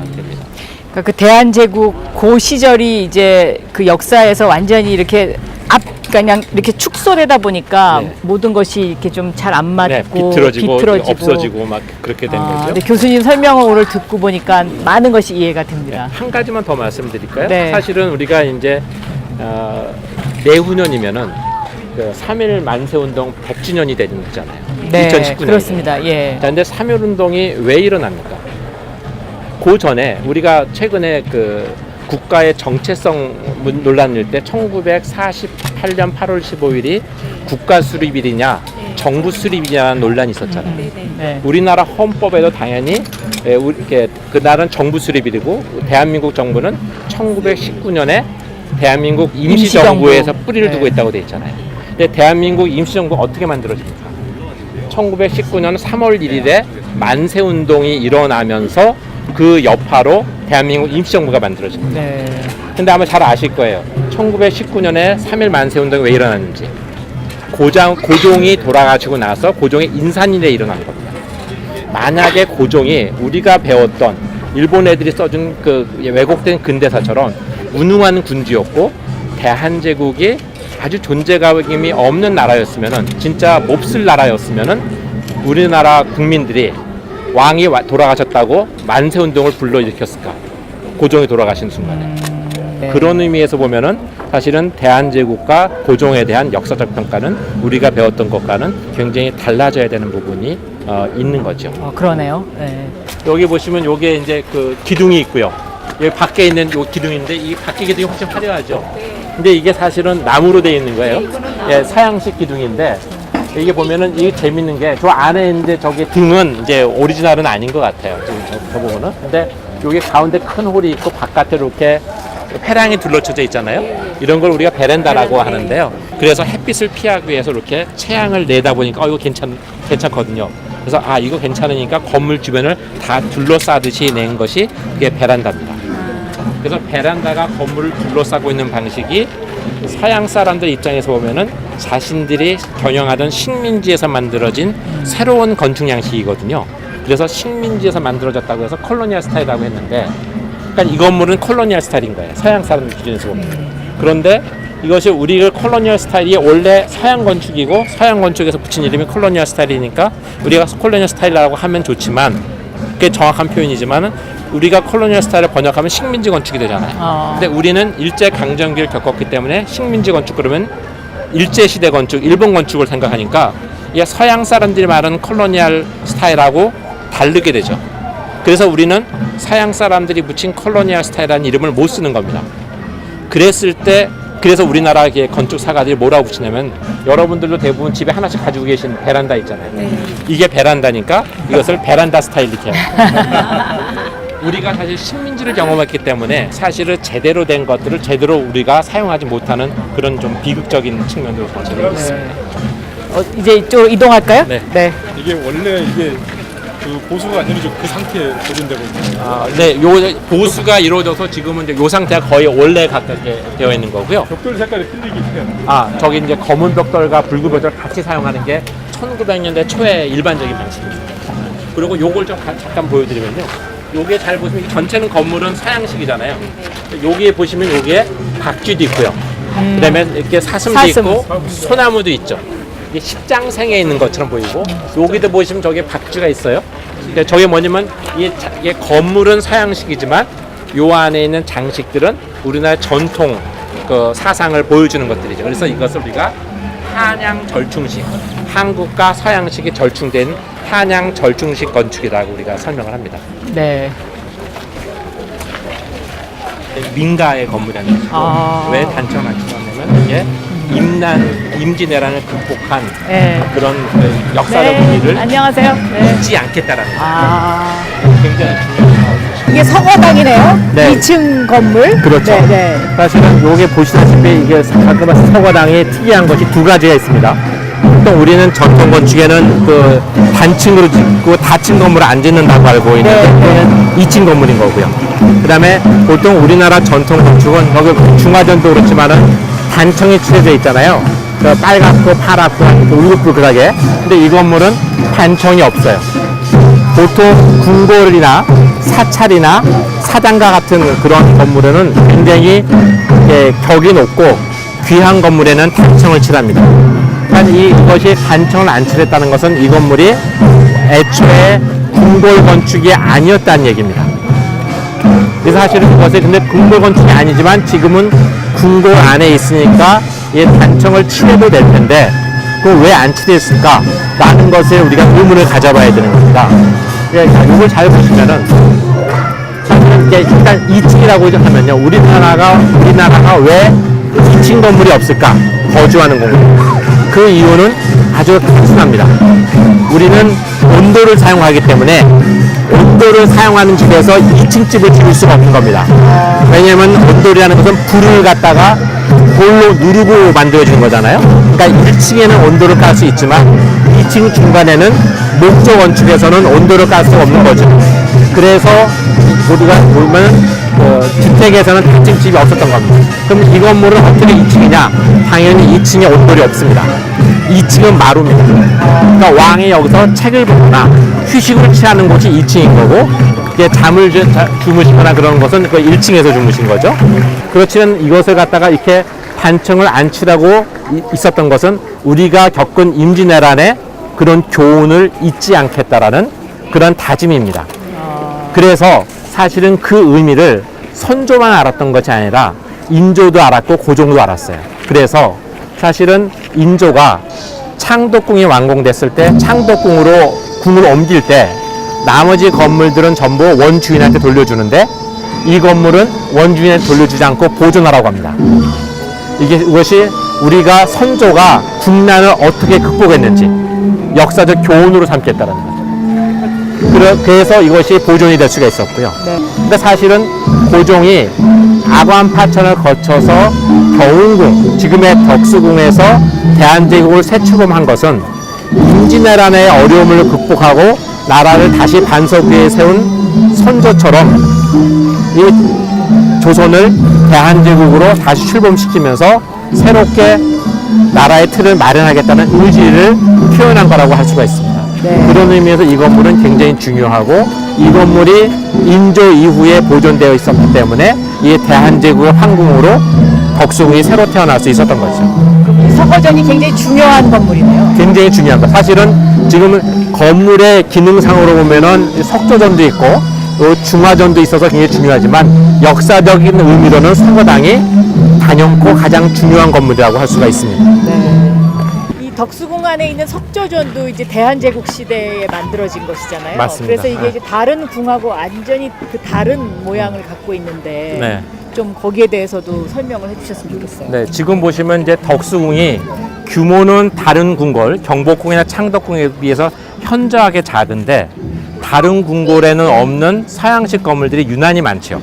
Speaker 1: 그러니까 그 대한제국 그 시절이 이제 그 역사에서 완전히 이렇게 그냥 이렇게 축소되다 보니까
Speaker 2: 네.
Speaker 1: 모든 것이 이렇게 좀 잘 안 맞고
Speaker 2: 네, 비틀어지고 없어지고 막 그렇게 된 거죠.
Speaker 1: 근데 교수님 설명을 오늘 듣고 보니까 많은 것이 이해가 됩니다.
Speaker 2: 한 가지만 더 말씀드릴까요?
Speaker 1: 네.
Speaker 2: 사실은 우리가 이제 내후년이면은 그 3.1 만세운동 100주년이 되는 거잖아요.
Speaker 1: 네,
Speaker 2: 2019년.
Speaker 1: 그렇습니다. 예.
Speaker 2: 자, 근데 3.1 운동이 왜 일어납니까? 그 전에 우리가 최근에 그 국가의 정체성 논란일 때 1948년 8월 15일이 국가 수립일이냐 정부 수립이냐는 논란이 있었잖아요.
Speaker 1: 네.
Speaker 2: 우리나라 헌법에도 당연히 그날은 정부 수립일이고 대한민국 정부는 1919년에 대한민국 임시정부에서 뿌리를
Speaker 1: 네.
Speaker 2: 두고 있다고 돼 있잖아요. 근데 대한민국 임시정부가 어떻게 만들어집니까? 1919년 3월 1일에 만세운동이 일어나면서 그 여파로 대한민국 임시정부가 만들어집니다.
Speaker 1: 네.
Speaker 2: 근데 아마 잘 아실 거예요. 1919년에 3.1 만세운동이 왜 일어났는지. 고종이 돌아가시고 나서 고종의 인산일에 일어난 겁니다. 만약에 고종이 우리가 배웠던 일본 애들이 써준 그 왜곡된 근대사처럼 무능한 군주였고 대한제국이 아주 존재감이 없는 나라였으면은 진짜 몹쓸 나라였으면은 우리나라 국민들이 왕이 돌아가셨다고 만세운동을 불러일으켰을까? 고종이 돌아가신 순간에.
Speaker 1: 네.
Speaker 2: 그런 의미에서 보면은 사실은 대한제국과 고종에 대한 역사적 평가는 우리가 배웠던 것과는 굉장히 달라져야 되는 부분이 있는 거죠.
Speaker 1: 그러네요. 네.
Speaker 2: 여기 보시면 요게 이제 그 기둥이 있고요. 여기 밖에 있는 요 기둥인데 이 밖에 기둥이 훨씬 화려하죠. 근데 이게 사실은 나무로 되어 있는 거예요. 예, 서양식 기둥인데 이게 보면은 이게 재밌는 게 저 안에 이제 저기 등은 이제 오리지널은 아닌 것 같아요. 지금 저 보면은. 근데 여기 가운데 큰 홀이 있고 바깥에 이렇게 페랑이 둘러쳐져 있잖아요. 이런 걸 우리가 베란다라고 하는데요. 그래서 햇빛을 피하기 위해서 이렇게 채양을 내다 보니까 이거 괜찮거든요. 그래서 이거 괜찮으니까 건물 주변을 다 둘러싸듯이 낸 것이 그게 베란다입니다. 그래서 베란다가 건물을 둘러싸고 있는 방식이 서양 사람들 입장에서 보면은 자신들이 경영하던 식민지에서 만들어진 새로운 건축 양식이거든요. 그래서 식민지에서 만들어졌다고 해서 콜로니얼 스타일이라고 했는데, 그러니까 이 건물은 콜로니얼 스타일인 거예요. 서양 사람들 기준에서 보면. 그런데 이것이 우리가 콜로니얼 스타일이 원래 서양 건축이고 서양 건축에서 붙인 이름이 콜로니얼 스타일이니까 우리가 콜로니얼 스타일이라고 하면 좋지만 그게 정확한 표현이지만은 우리가 콜로니얼 스타일을 번역하면 식민지 건축이 되잖아요. 근데 우리는 일제 강점기를 겪었기 때문에 식민지 건축 그러면 일제 시대 건축, 일본 건축을 생각하니까 이게 서양 사람들이 말하는 콜로니얼 스타일하고 다르게 되죠. 그래서 우리는 서양 사람들이 붙인 콜로니얼 스타일이라는 이름을 못 쓰는 겁니다. 그래서 우리나라 건축사가들이 뭐라고 붙이냐면 여러분들도 대부분 집에 하나씩 가지고 계신 베란다 있잖아요. 이게 베란다니까 이것을 베란다 스타일 이렇게 해요. 우리가 사실 식민지를 경험했기 때문에 사실은 제대로 된 것들을 제대로 우리가 사용하지 못하는 그런 좀 비극적인 측면도 사실은 있습니다.
Speaker 1: 이제 이쪽으로 이동할까요?
Speaker 2: 네.
Speaker 4: 이게 원래 이게 그 보수가 안 이루어지고 그 상태에 보존되고 있는
Speaker 2: 네, 요 보수가 이루어져서 지금은 이제 요 상태가 거의 원래 가깝게 되어 있는 거고요.
Speaker 4: 벽돌 색깔이 틀리긴 해요.
Speaker 2: 저기 이제 검은 벽돌과 붉은 벽돌 같이 사용하는 게 1900년대 초에 일반적인 방식입니다. 그리고 요걸 좀 잠깐 보여드리면요. 요게 잘 보시면 전체는 건물은 서양식이잖아요. 여기에 보시면 여기에 박쥐도 있고요. 그다음에 이렇게 사슴도
Speaker 1: 사슴.
Speaker 2: 있고 소나무도 있죠. 이게 십장생에 있는 것처럼 보이고 여기도 보시면 저기 박쥐가 있어요. 그러니까 저게 뭐냐면 이게 건물은 서양식이지만 요 안에 있는 장식들은 우리나라 전통 그 사상을 보여주는 것들이죠. 그래서 이것을 우리가 한양 절충식, 한국과 서양식이 절충된 한양 절충식 건축이라고 우리가 설명을 합니다.
Speaker 1: 네.
Speaker 2: 민가의 건물이라는 것이고 왜 단점을 맞추냐면 이게 임진왜란을 극복한
Speaker 1: 네.
Speaker 2: 그런 그 역사적 의미를
Speaker 1: 안녕하세요. 네.
Speaker 2: 잊지 않겠다라는 거. 굉장히 중요한
Speaker 1: 이게 서거당이네요.
Speaker 2: 네.
Speaker 1: 2층 건물.
Speaker 2: 그렇죠.
Speaker 1: 네, 네.
Speaker 2: 사실은 요게 보시다시피 이게 가끔 서거당에 특이한 것이 두 가지가 있습니다. 보통 우리는 전통 건축에는 그 단층으로 짓고 다층 건물을 안 짓는다고 알고 있는데 이거는 2층 건물인 거고요. 그다음에 보통 우리나라 전통 건축은 여기 중화전도 그렇지만은 단청이 칠해져 있잖아요. 그 빨갛고 파랗고 울긋불긋하게. 근데 이 건물은 단청이 없어요. 보통 궁궐이나 사찰이나 사장가 같은 그런 건물에는 굉장히 격이 높고 귀한 건물에는 단청을 칠합니다. 그러니까 이것이 단청을 안 칠했다는 것은 이 건물이 애초에 궁궐 건축이 아니었다는 얘기입니다. 그래서 사실은 그것이 근데 궁궐 건축이 아니지만 지금은 궁궐 안에 있으니까 이 단청을 칠해도 될 텐데 그걸 왜 안 칠했을까? 라는 것에 우리가 의문을 가져봐야 되는 겁니다. 이걸 잘 보시면은 사실은 이게 일단 2층이라고 하면요. 우리나라가 왜 2층 건물이 없을까? 거주하는 공간. 그 이유는 아주 단순합니다. 우리는 온도를 사용하기 때문에 온도를 사용하는 집에서 2층 집을 지을 수가 없는 겁니다. 왜냐하면 온돌이라는 것은 불을 갖다가 볼로 누르고 만들어지는 거잖아요. 그러니까 1층에는 온도를 깔 수 있지만 2층 중간에는 목조 건축에서는 온도를 깔 수 없는 거죠. 그래서 우리가 보면 주택에서는 단층 집이 없었던 겁니다. 그럼 이 건물은 어떻게 2층이냐? 당연히 2층에 온돌이 없습니다. 2층은 마루입니다. 그러니까 왕이 여기서 책을 보거나 휴식을 취하는 곳이 2층인 거고 잠을 주무시거나 그런 것은 그 1층에서 주무신 거죠. 그렇지만 이것을 갖다가 이렇게 단청을 안 칠하고 있었던 것은 우리가 겪은 임진왜란의 그런 교훈을 잊지 않겠다라는 그런 다짐입니다. 그래서 사실은 그 의미를 선조만 알았던 것이 아니라 인조도 알았고 고종도 알았어요. 그래서 사실은 인조가 창덕궁이 완공됐을 때 창덕궁으로 궁을 옮길 때 나머지 건물들은 전부 원주인한테 돌려주는데 이 건물은 원주인한테 돌려주지 않고 보존하라고 합니다. 이것이 우리가 선조가 국난을 어떻게 극복했는지 역사적 교훈으로 삼겠다는 거죠. 그래서 이것이 보존이 될 수가 있었고요. 근데 사실은 고종이 아관파천을 거쳐서 경운궁, 지금의 덕수궁에서 대한제국을 새출범한 것은 임진왜란의 어려움을 극복하고 나라를 다시 반석 위에 세운 선조처럼 이 조선을 대한제국으로 다시 출범시키면서 새롭게 나라의 틀을 마련하겠다는 의지를 표현한 거라고 할 수가 있습니다. 그런 의미에서 이 건물은 굉장히 중요하고 이 건물이 인조 이후에 보존되어 있었기 때문에 이 대한제국의 황궁으로 덕수궁이 새로 태어날 수 있었던 거죠.
Speaker 1: 서거전이 굉장히 중요한 건물이네요.
Speaker 2: 굉장히 중요한 거. 사실은 지금은 건물의 기능상으로 보면은 석조전도 있고 또 중화전도 있어서 굉장히 중요하지만 역사적인 의미로는 서거당이 단연코 가장 중요한 건물이라고 할 수가 있습니다.
Speaker 1: 이 덕수궁 안에 있는 석조전도 이제 대한제국 시대에 만들어진 것이잖아요.
Speaker 2: 맞습니다.
Speaker 1: 그래서 이게 이제 다른 궁하고 완전히 그 다른 모양을 갖고 있는데
Speaker 2: 네.
Speaker 1: 좀 거기에 대해서도 설명을 해주셨으면 좋겠어요.
Speaker 2: 네, 지금 보시면 이제 덕수궁이 규모는 다른 궁궐, 경복궁이나 창덕궁에 비해서 현저하게 작은데 다른 궁궐에는 없는 서양식 건물들이 유난히 많죠.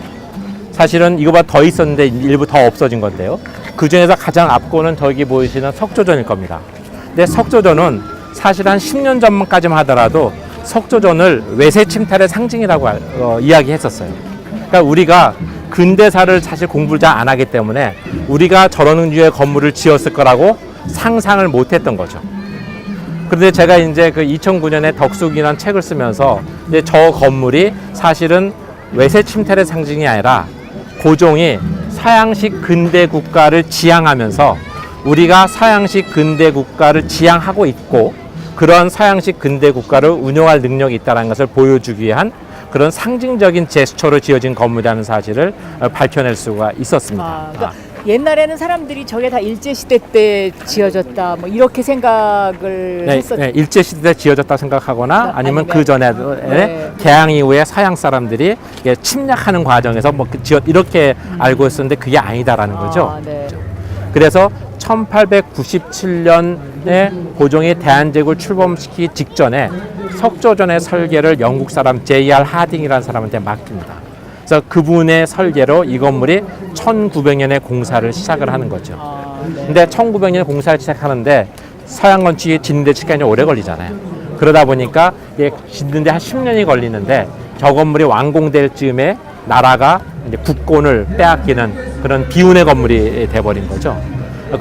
Speaker 2: 사실은 이거보다 더 있었는데 일부 더 없어진 건데요. 그 중에서 가장 앞고는 저기 보이시는 석조전일 겁니다. 근데 석조전은 사실 한 10년 전까지만 하더라도 석조전을 외세 침탈의 상징이라고 이야기했었어요. 그러니까 우리가 근대사를 사실 공부를 잘 안 하기 때문에 우리가 저런 류의 건물을 지었을 거라고 상상을 못 했던 거죠. 그런데 제가 이제 그 2009년에 덕수궁이라는 책을 쓰면서 이제 저 건물이 사실은 외세 침탈의 상징이 아니라 고종이 서양식 근대 국가를 지향하면서 우리가 서양식 근대 국가를 지향하고 있고 그런 서양식 근대 국가를 운영할 능력이 있다는 것을 보여주기 위한 그런 상징적인 제스처로 지어진 건물이라는 사실을 밝혀낼 수가 있었습니다.
Speaker 1: 그러니까 옛날에는 사람들이 저게 다 일제시대 때 지어졌다 뭐 이렇게 생각을 했었죠.
Speaker 2: 네, 일제시대 때 지어졌다 생각하거나 아니면 그 전에
Speaker 1: 네.
Speaker 2: 개항 이후에 서양 사람들이 침략하는 과정에서 뭐 이렇게 알고 있었는데 그게 아니다라는 거죠.
Speaker 1: 네.
Speaker 2: 그래서 1897년에 고종이 대한제국을 출범시키기 직전에 석조전의 설계를 영국 사람 J.R. 하딩이라는 사람한테 맡깁니다. 그래서 그분의 설계로 이 건물이 1900년에 공사를 시작을 하는 거죠. 근데 1900년에 공사를 시작하는데 서양 건축이 짓는데 시간이 오래 걸리잖아요. 그러다 보니까 짓는데 한 10년이 걸리는데 저 건물이 완공될 즈음에 나라가 이제 국권을 빼앗기는 그런 비운의 건물이 돼버린 거죠.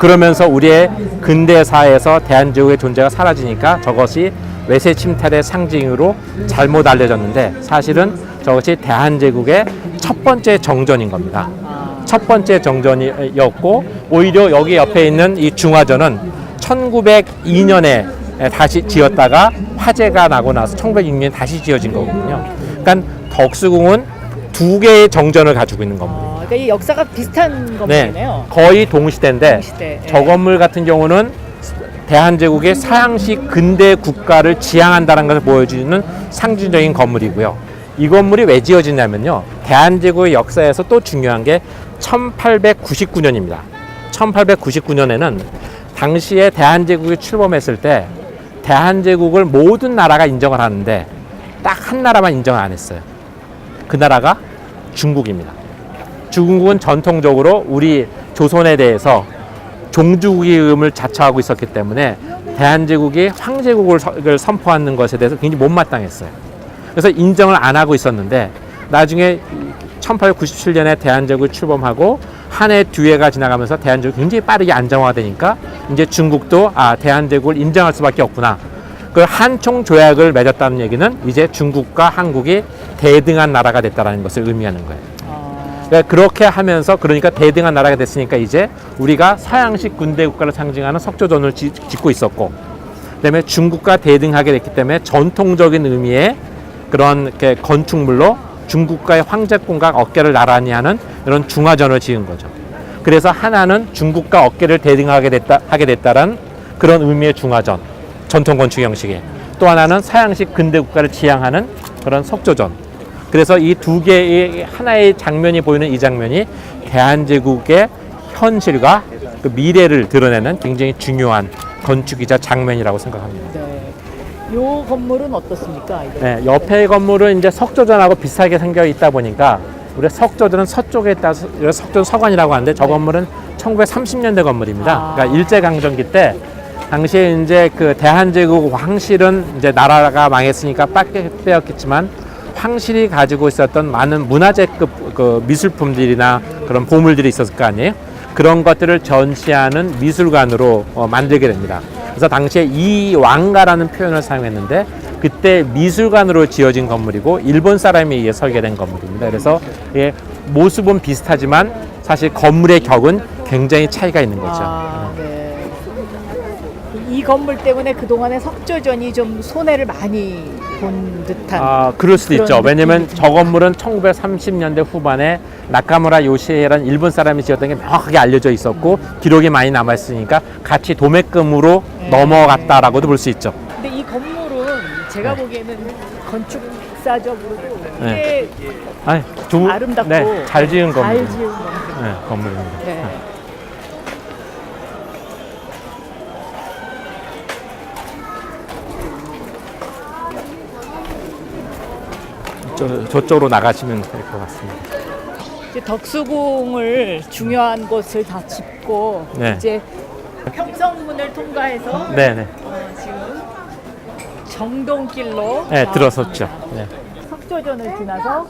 Speaker 2: 그러면서 우리의 근대사에서 대한제국의 존재가 사라지니까 저것이 외세 침탈의 상징으로 잘못 알려졌는데 사실은 저것이 대한제국의 첫 번째 정전인 겁니다. 첫 번째 정전이었고, 오히려 여기 옆에 있는 이 중화전은 1902년에 다시 지었다가 화재가 나고 나서 1906년에 다시 지어진 거거든요. 그러니까 덕수궁은 두 개의 정전을 가지고 있는 건물입니다.
Speaker 1: 그러니까 이 역사가 비슷한 건물이네요.
Speaker 2: 거의 동시대인데
Speaker 1: 동시대, 예.
Speaker 2: 저 건물 같은 경우는 대한제국의 서양식 근대 국가를 지향한다는 것을 보여주는 상징적인 건물이고요. 이 건물이 왜 지어지냐면요. 대한제국의 역사에서 또 중요한 게 1899년입니다. 1899년에는 당시에 대한제국이 출범했을 때 대한제국을 모든 나라가 인정을 하는데 딱 한 나라만 인정을 안 했어요. 그 나라가 중국입니다. 중국은 전통적으로 우리 조선에 대해서 종주국임을 자처하고 있었기 때문에 대한제국이 황제국을 선포하는 것에 대해서 굉장히 못마땅했어요. 그래서 인정을 안 하고 있었는데 나중에 1897년에 대한제국이 출범하고 한 해 뒤에가 지나가면서 대한제국이 굉장히 빠르게 안정화되니까 이제 중국도 대한제국을 인정할 수밖에 없구나. 그 한총 조약을 맺었다는 얘기는 이제 중국과 한국이 대등한 나라가 됐다는 것을 의미하는 거예요. 그러니까 그렇게 하면서 그러니까 대등한 나라가 됐으니까 이제 우리가 서양식 군대 국가를 상징하는 석조전을 짓고 있었고, 그다음에 중국과 대등하게 됐기 때문에 전통적인 의미의 그런 건축물로 중국과의 황제권과 어깨를 나란히 하는 이런 중화전을 지은 거죠. 그래서 하나는 중국과 어깨를 대등하게 됐다라는 그런 의미의 중화전, 전통 건축 형식에, 또 하나는 서양식 근대 국가를 지향하는 그런 석조전. 그래서 이 두 개의 하나의 장면이 보이는 이 장면이 대한제국의 현실과 그 미래를 드러내는 굉장히 중요한 건축이자 장면이라고 생각합니다.
Speaker 1: 네. 요 건물은 어떻습니까?
Speaker 2: 네, 옆에 건물은 이제 석조전하고 비슷하게 생겨 있다 보니까 우리 석조전은 서쪽에 따서 석조전 서관이라고 하는데 저 건물은 1930년대 건물입니다. 그러니까 일제강점기 때 당시에 이제 그 대한제국 황실은 이제 나라가 망했으니까 빼앗겼지만 황실이 가지고 있었던 많은 문화재급 그 미술품들이나 그런 보물들이 있었을 거 아니에요? 그런 것들을 전시하는 미술관으로 만들게 됩니다. 그래서 당시에 이왕가라는 표현을 사용했는데 그때 미술관으로 지어진 건물이고 일본 사람에 의해 설계된 건물입니다. 그래서 모습은 비슷하지만 사실 건물의 격은 굉장히 차이가 있는 거죠.
Speaker 1: 네. 이 건물 때문에 그동안의 석조전이 좀 손해를 많이 본 듯한.
Speaker 2: 그럴 수도 있죠. 왜냐면 저 건물은 1930년대 후반에 나카무라 요시에라는 일본 사람이 지었던 게 명확하게 알려져 있었고 기록이 많이 남아있으니까 같이 도매금으로 넘어갔다라고도 볼 수 있죠.
Speaker 1: 근데 이 건물은 제가 보기에는 건축사적으로도
Speaker 2: 네.
Speaker 1: 꽤 아름답고
Speaker 2: 잘 지은 건물.
Speaker 1: 잘 지은 건물.
Speaker 2: 건물입니다.
Speaker 1: 네.
Speaker 2: 저쪽으로 나가시면 될 것 같습니다.
Speaker 1: 이제 덕수궁을 중요한 곳을 다 짚고
Speaker 2: 네.
Speaker 1: 이제 평성문을 통과해서
Speaker 2: 네네.
Speaker 1: 지금 정동길로
Speaker 2: 들어섰죠. 네.
Speaker 1: 석조전을 지나서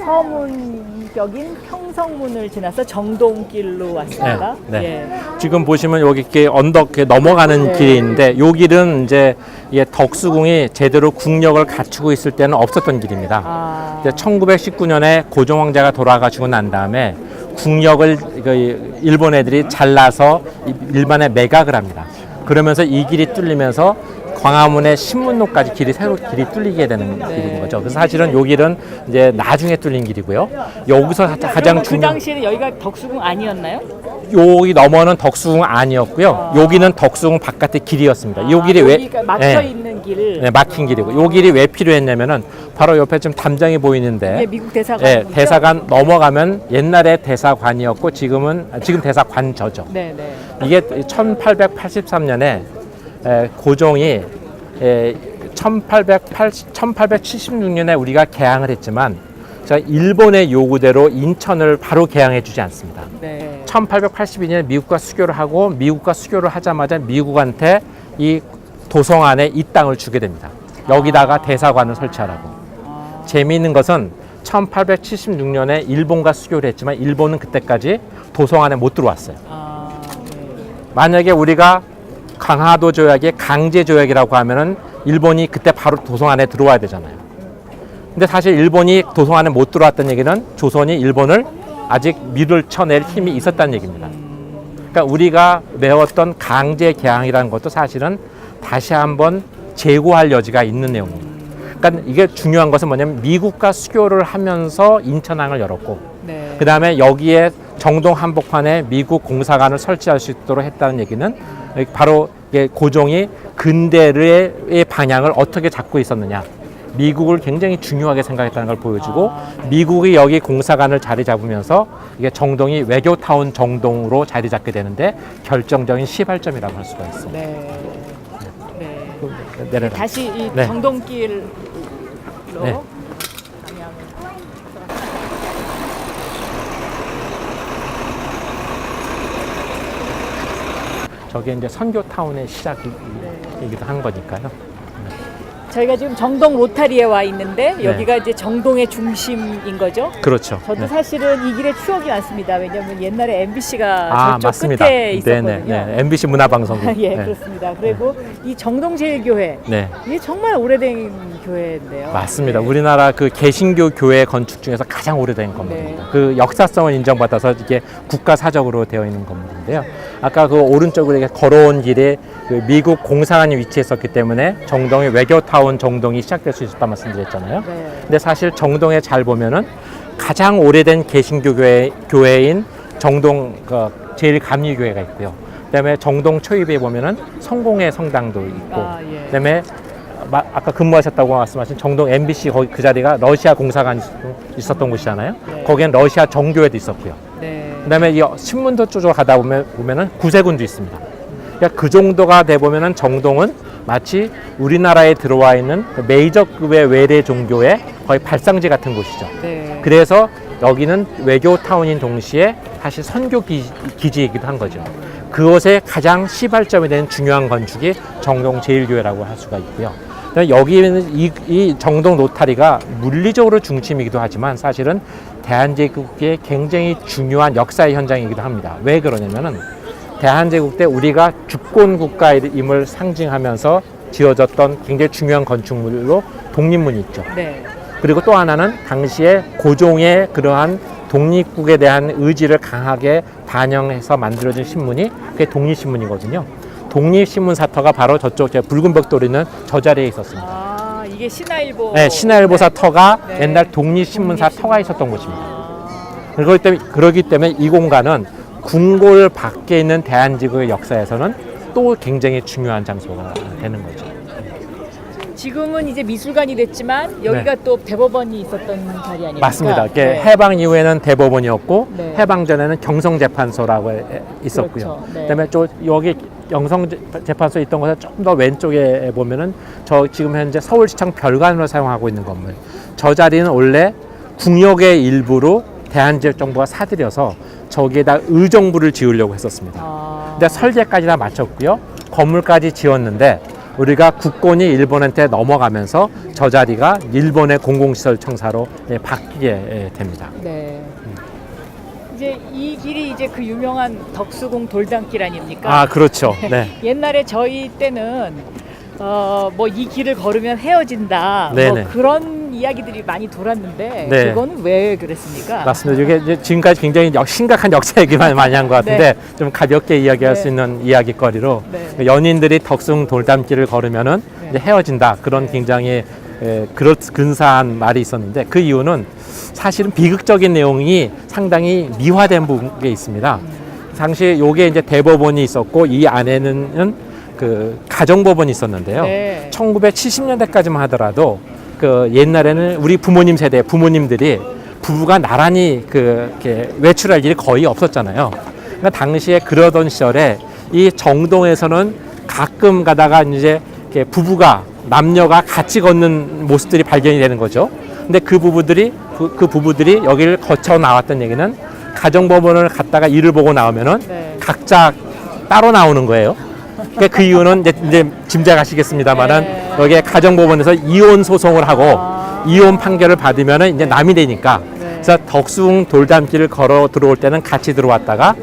Speaker 1: 서문격인 평성문을 지나서 정동길로 왔습니다.
Speaker 2: 네.
Speaker 1: 예.
Speaker 2: 지금 보시면 여기 이렇게 언덕 넘어가는 길이 있는데 요 길은 이제 덕수궁이 제대로 국력을 갖추고 있을 때는 없었던 길입니다. 1919년에 고종 황제가 돌아가시고 난 다음에 국력을 일본 애들이 잘라서 일반에 매각을 합니다. 그러면서 이 길이 뚫리면서 광화문의 신문로까지 새로 길이 뚫리게 되는 길인 거죠. 그래서 사실은 요 길은 이제 나중에 뚫린 길이고요. 여기서 가장
Speaker 1: 그 당시에는 여기가 덕수궁 아니었나요?
Speaker 2: 여기 넘어는 덕수궁 아니었고요. 여기는 덕수궁 바깥의 길이었습니다. 요 길이 왜
Speaker 1: 막혀 있는 길.
Speaker 2: 네, 막힌 길이고 요 길이 왜 필요했냐면은 바로 옆에 지금 담장이 보이는데
Speaker 1: 네, 미국 대사관.
Speaker 2: 대사관 넘어가면 옛날에 대사관이었고 지금 대사관저죠.
Speaker 1: 네, 네.
Speaker 2: 이게 1883년에 고종이 1876년에 우리가 개항을 했지만 일본의 요구대로 인천을 바로 개항해 주지 않습니다.
Speaker 1: 네.
Speaker 2: 1882년에 미국과 수교를 하고 미국과 수교를 하자마자 미국한테 이 도성안에 이 땅을 주게 됩니다. 여기다가 대사관을 설치하라고. 재미있는 것은 1876년에 일본과 수교를 했지만 일본은 그때까지 도성안에 못 들어왔어요. 만약에 우리가 강화도 조약의 강제 조약이라고 하면은 일본이 그때 바로 도성 안에 들어와야 되잖아요. 근데 사실 일본이 도성 안에 못 들어왔던 얘기는 조선이 일본을 아직 밀을 쳐낼 힘이 있었다는 얘기입니다. 그러니까 우리가 메웠던 강제 개항이라는 것도 사실은 다시 한번 재고할 여지가 있는 내용입니다. 그러니까 이게 중요한 것은 뭐냐면 미국과 수교를 하면서 인천항을 열었고
Speaker 1: 네.
Speaker 2: 그 다음에 여기에 정동 한복판에 미국 공사관을 설치할 수 있도록 했다는 얘기는 바로 이게 고종이 근대의 방향을 어떻게 잡고 있었느냐. 미국을 굉장히 중요하게 생각했다는 걸 보여주고
Speaker 1: 네.
Speaker 2: 미국이 여기 공사관을 자리 잡으면서 이게 정동이 외교타운 정동으로 자리 잡게 되는데 결정적인 시발점이라고 할 수가 있습니다.
Speaker 1: 네. 네.
Speaker 2: 내려라.
Speaker 1: 다시 이
Speaker 2: 네.
Speaker 1: 정동길로
Speaker 2: 네.
Speaker 1: 방향을.
Speaker 2: 저게 이제 선교타운의 시작이기도 한 거니까요.
Speaker 1: 저희가 지금 정동 로타리에 와 있는데
Speaker 2: 네.
Speaker 1: 여기가 이제 정동의 중심인 거죠.
Speaker 2: 그렇죠.
Speaker 1: 저도
Speaker 2: 네.
Speaker 1: 사실은 이 길에 추억이 많습니다. 왜냐하면 옛날에 MBC가 저쪽
Speaker 2: 맞습니다.
Speaker 1: 끝에 있었거든요.
Speaker 2: 네네. MBC 문화방송국.
Speaker 1: 예,
Speaker 2: 네.
Speaker 1: 그렇습니다. 그리고 이 정동제일교회
Speaker 2: 네.
Speaker 1: 이게 정말 오래된 교회인데요.
Speaker 2: 맞습니다.
Speaker 1: 네.
Speaker 2: 우리나라 그 개신교 교회 건축 중에서 가장 오래된 건물입니다.
Speaker 1: 네.
Speaker 2: 그 역사성을 인정받아서 이게 국가 사적으로 되어 있는 건물인데요. 아까 그 오른쪽으로 이렇게 걸어온 길에 그 미국 공사관이 위치했었기 때문에 정동의 외교타운 정동이 시작될 수 있었다 말씀드렸잖아요.
Speaker 1: 네.
Speaker 2: 근데 사실 정동에 잘 보면은 가장 오래된 개신교 교회인 정동 제일감리교회가 있고요. 그다음에 정동 초입에 보면은 성공회 성당도 있고,
Speaker 1: 예.
Speaker 2: 그다음에 아까 근무하셨다고 말씀하신 정동 MBC 거기 그 자리가 러시아 공사관이 있었던 곳이잖아요.
Speaker 1: 네.
Speaker 2: 거기엔 러시아 정교회도 있었고요.
Speaker 1: 네.
Speaker 2: 그다음에 이 신문도 쪽으로 가다 보면은 구세군도 있습니다. 그러니까 그 정도가 돼 보면은 정동은 마치 우리나라에 들어와 있는 그 메이저급의 외래 종교의 거의 발상지 같은 곳이죠.
Speaker 1: 네.
Speaker 2: 그래서 여기는 외교타운인 동시에 사실 선교 기지이기도 한 거죠. 그것의 가장 시발점이 되는 중요한 건축이 정동 제일교회라고 할 수가 있고요. 여기는 이 정동 로타리가 물리적으로 중심이기도 하지만 사실은 대한제국의 굉장히 중요한 역사의 현장이기도 합니다. 왜 그러냐면은 대한제국 때 우리가 주권 국가임을 상징하면서 지어졌던 굉장히 중요한 건축물로 독립문이 있죠.
Speaker 1: 네.
Speaker 2: 그리고 또 하나는 당시에 고종의 그러한 독립국에 대한 의지를 강하게 반영해서 만들어진 신문이 그게 독립신문이거든요. 독립신문 사터가 바로 저쪽 붉은 벽돌 있는 저 자리에 있었습니다.
Speaker 1: 아, 이게 신화일보.
Speaker 2: 네, 신화일보사 터가
Speaker 1: 네.
Speaker 2: 옛날 독립신문사 터가 있었던 곳입니다.
Speaker 1: 아,
Speaker 2: 그렇기 때문에 이 공간은 궁궐 밖에 있는 대한제국의 역사에서는 또 굉장히 중요한 장소가 되는 거죠.
Speaker 1: 지금은 이제 미술관이 됐지만 여기가 또 대법원이 있었던 자리 아닙니까?
Speaker 2: 맞습니다. 이게
Speaker 1: 네.
Speaker 2: 해방 이후에는 대법원이었고
Speaker 1: 네.
Speaker 2: 해방 전에는 경성재판소라고 있었고요.
Speaker 1: 그렇죠. 네.
Speaker 2: 그다음에 또 여기 경성재판소 있던 곳에 조금 더 왼쪽에 보면은 저 지금 현재 서울시청 별관으로 사용하고 있는 건물. 저 자리는 원래 궁역의 일부로 대한제국 정부가 사들여서 저기에다 의정부를 지으려고 했었습니다.
Speaker 1: 아,
Speaker 2: 근데 설계까지 다 마쳤고요. 건물까지 지었는데 우리가 국권이 일본한테 넘어가면서 저 자리가 일본의 공공시설 청사로 바뀌게 됩니다.
Speaker 1: 네. 이제 이 길이 이제 그 유명한 덕수궁 돌담길 아닙니까?
Speaker 2: 아, 그렇죠. 네.
Speaker 1: 옛날에 저희 때는 뭐 이 길을 걸으면 헤어진다. 뭐
Speaker 2: 네네.
Speaker 1: 그런 이야기들이 많이 돌았는데
Speaker 2: 네.
Speaker 1: 그거는 왜 그랬습니까?
Speaker 2: 맞습니다. 이게 이제 지금까지 굉장히 심각한 역사 얘기만 많이 한 것 같은데 좀 가볍게 이야기할
Speaker 1: 네.
Speaker 2: 수 있는 이야기거리로
Speaker 1: 네.
Speaker 2: 연인들이 덕숭 돌담길을 걸으면은
Speaker 1: 네.
Speaker 2: 이제 헤어진다 그런 굉장히 근사한 말이 있었는데 그 이유는 사실은 비극적인 내용이 상당히 미화된 부분이 있습니다. 당시 요게 이제 대법원이 있었고 이 안에는 그 가정법원이 있었는데요.
Speaker 1: 네.
Speaker 2: 1970년대까지만 하더라도 그 옛날에는 우리 부모님 세대 부모님들이 부부가 나란히 이렇게 외출할 일이 거의 없었잖아요. 그러니까 당시에 그러던 시절에 이 정동에서는 가끔 가다가 이제 이렇게 부부가 남녀가 같이 걷는 모습들이 발견이 되는 거죠. 근데 그 부부들이 여기를 거쳐 나왔던 얘기는 가정법원을 갔다가 일을 보고 나오면은
Speaker 1: 네.
Speaker 2: 각자 따로 나오는 거예요. 그러니까 그 이유는 이제 짐작하시겠습니다만은
Speaker 1: 네.
Speaker 2: 여기에 가정법원에서 이혼 소송을 하고 이혼 판결을 받으면은 이제 남이 되니까.
Speaker 1: 네.
Speaker 2: 그래서 덕숭 돌담길을 걸어 들어올 때는 같이 들어왔다가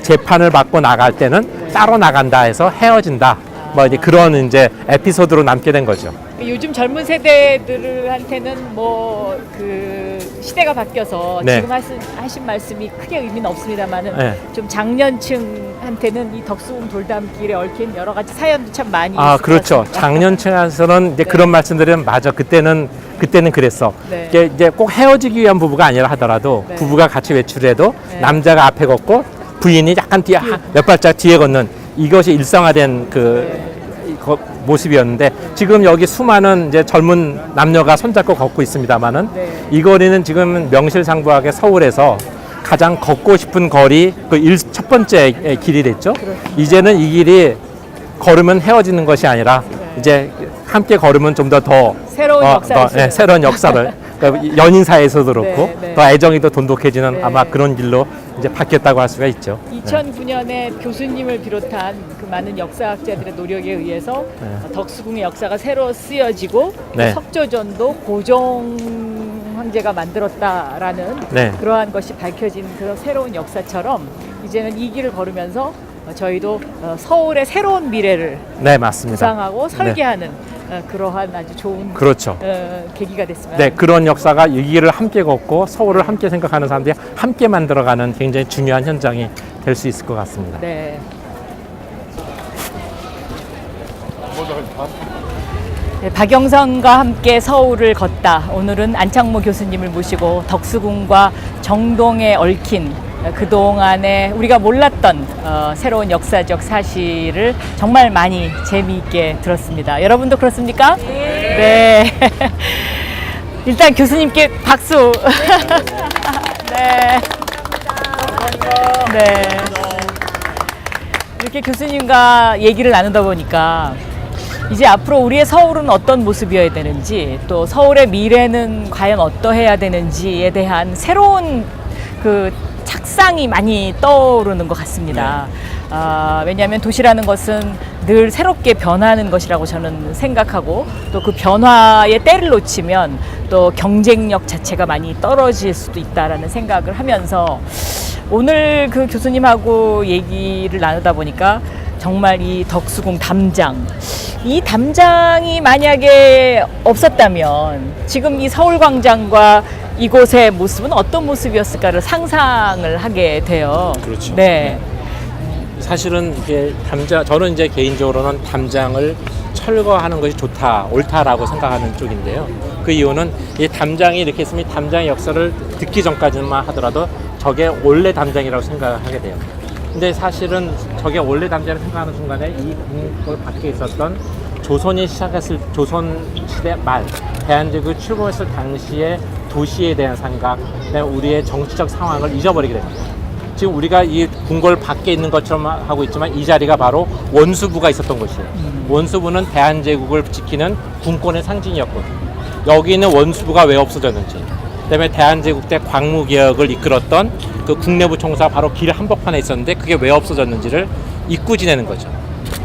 Speaker 2: 재판을 받고 나갈 때는 따로 나간다 해서 헤어진다. 뭐 이제 그런 이제 에피소드로 남게 된 거죠.
Speaker 1: 요즘 젊은 세대들한테는 뭐 그 시대가 바뀌어서
Speaker 2: 네.
Speaker 1: 지금 하신 말씀이 크게 의미는 없습니다만은
Speaker 2: 네.
Speaker 1: 좀 장년층한테는 이 덕수궁 돌담길에 얽힌 여러 가지 사연도 참 많이 있을 것
Speaker 2: 그렇죠.
Speaker 1: 같습니다.
Speaker 2: 장년층에서는 이제
Speaker 1: 네.
Speaker 2: 그런 말씀들은 맞아. 그때는 그랬어.
Speaker 1: 네.
Speaker 2: 이게 이제 꼭 헤어지기 위한 부부가 아니라 하더라도
Speaker 1: 네.
Speaker 2: 부부가 같이 외출해도
Speaker 1: 네.
Speaker 2: 남자가 앞에 걷고 부인이 약간 뒤에 몇 발짝 뒤에 걷는 이것이 일상화된 모습이었는데 지금 여기 수많은 이제 젊은 남녀가 손잡고 걷고 있습니다만은
Speaker 1: 네.
Speaker 2: 이 거리는 지금 명실상부하게 서울에서 가장 걷고 싶은 거리 첫 번째 길이 됐죠. 이제는 이 길이 걸으면 헤어지는 것이 아니라 이제 함께 걸으면 좀 더
Speaker 1: 새로운 역사를 쓰는.
Speaker 2: 새로운 역사를 그러니까 연인 사이에서도 그렇고
Speaker 1: 네, 네.
Speaker 2: 더 애정이 더 돈독해지는
Speaker 1: 네.
Speaker 2: 아마 그런 길로 이제 바뀌었다고 할 수가 있죠.
Speaker 1: 2009년에 교수님을 비롯한 그 많은 역사학자들의 노력에 의해서
Speaker 2: 네.
Speaker 1: 덕수궁의 역사가 새로 쓰여지고
Speaker 2: 네.
Speaker 1: 석조전도 고종 황제가 만들었다라는
Speaker 2: 네.
Speaker 1: 그러한 것이 밝혀진 그런 새로운 역사처럼 이제는 이 길을 걸으면서 저희도 서울의 새로운 미래를
Speaker 2: 네, 맞습니다.
Speaker 1: 구상하고 설계하는 그러한 아주 좋은
Speaker 2: 그렇죠.
Speaker 1: 계기가 됐습니다.
Speaker 2: 네, 그런 역사가 이 길을 함께 걷고 서울을 함께 생각하는 사람들이 함께 만들어가는 굉장히 중요한 현장이 될 수 있을 것 같습니다.
Speaker 1: 네. 네, 박영선과 함께 서울을 걷다. 오늘은 안창모 교수님을 모시고 덕수궁과 정동에 얽힌 그동안에 우리가 몰랐던 새로운 역사적 사실을 정말 많이 재미있게 들었습니다. 여러분도 그렇습니까? 네. 일단 교수님께 박수. 네. 네. 이렇게 교수님과 얘기를 나누다 보니까 이제 앞으로 우리의 서울은 어떤 모습이어야 되는지 또 서울의 미래는 과연 어떠해야 되는지에 대한 새로운 그 착상이 많이 떠오르는 것 같습니다. 왜냐하면 도시라는 것은 늘 새롭게 변하는 것이라고 저는 생각하고 또 그 변화의 때를 놓치면 또 경쟁력 자체가 많이 떨어질 수도 있다라는 생각을 하면서 오늘 그 교수님하고 얘기를 나누다 보니까 정말 이 덕수궁 담장, 이 담장이 만약에 없었다면 지금 이 서울광장과 이곳의 모습은 어떤 모습이었을까를 상상을 하게 돼요.
Speaker 2: 그렇죠.
Speaker 1: 네.
Speaker 2: 사실은 이게 저는 이제 개인적으로는 담장을 철거하는 것이 좋다, 옳다라고 생각하는 쪽인데요. 그 이유는 이 담장이 이렇게 있으면 담장의 역사를 듣기 전까지만 하더라도 저게 원래 담장이라고 생각을 하게 돼요. 근데 사실은 저게 원래 담장이라고 생각하는 순간에 이 궁궐 밖에 있었던 조선이 시작했을 조선시대 말 대한제국이 출범했을 당시의 도시에 대한 생각, 우리의 정치적 상황을 잊어버리게 됩니다. 지금 우리가 이 궁궐 밖에 있는 것처럼 하고 있지만 이 자리가 바로 원수부가 있었던 곳이에요. 원수부는 대한제국을 지키는 군권의 상징이었거든요. 여기 있는 원수부가 왜 없어졌는지, 그다음에 대한제국 때 광무개혁을 이끌었던 그 국내부 총사가 바로 길 한복판에 있었는데 그게 왜 없어졌는지를 잊고 지내는 거죠.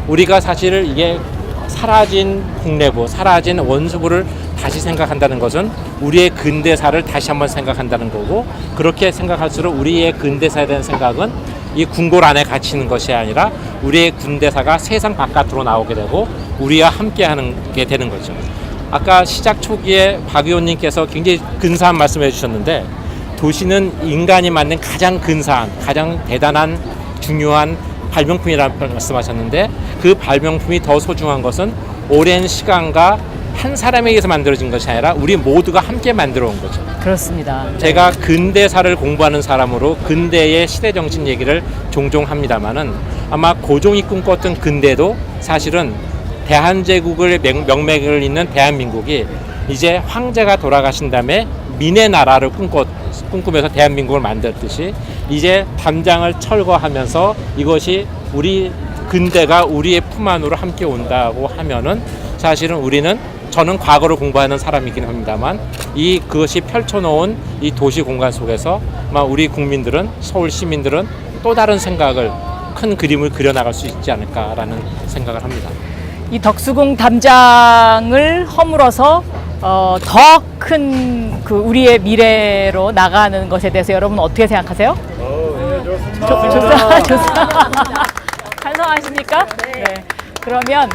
Speaker 2: 우리가 사실 이게 사라진 국내부, 사라진 원수부를 다시 생각한다는 것은 우리의 근대사를 다시 한번 생각한다는 거고, 그렇게 생각할수록 우리의 근대사에 대한 생각은 이 궁궐 안에 갇히는 것이 아니라 우리의 근대사가 세상 바깥으로 나오게 되고 우리와 함께 하는 게 되는 거죠. 아까 시작 초기에 박 의원님께서 굉장히 근사한 말씀을 해주셨는데, 도시는 인간이 만든 가장 근사한, 가장 대단한 중요한 발명품이라는 말씀하셨는데, 그 발명품이 더 소중한 것은 오랜 시간과 한 사람에 의해서 만들어진 것이 아니라 우리 모두가 함께 만들어 온 거죠.
Speaker 1: 그렇습니다.
Speaker 2: 제가 근대사를 공부하는 사람으로 근대의 시대 정신 얘기를 종종 합니다만은 아마 고종이 꿈꿨던 근대도 사실은 대한제국을 명맥을 잇는 대한민국이 이제 황제가 돌아가신 다음에 민의 나라를 꿈꾸면서 대한민국을 만들었듯이 이제 담장을 철거하면서 이것이 우리 근대가 우리의 품 안으로 함께 온다고 하면은 사실은 저는 과거를 공부하는 사람이긴 합니다만 그것이 펼쳐놓은 이 도시 공간 속에서 아마 우리 국민들은, 서울 시민들은 또 다른 생각을, 큰 그림을 그려나갈 수 있지 않을까라는 생각을 합니다.
Speaker 1: 이 덕수궁 담장을 허물어서 더 큰 그 우리의 미래로 나가는 것에 대해서 여러분 어떻게 생각하세요? 좋습니다. 찬성하십니까? 네. 그러면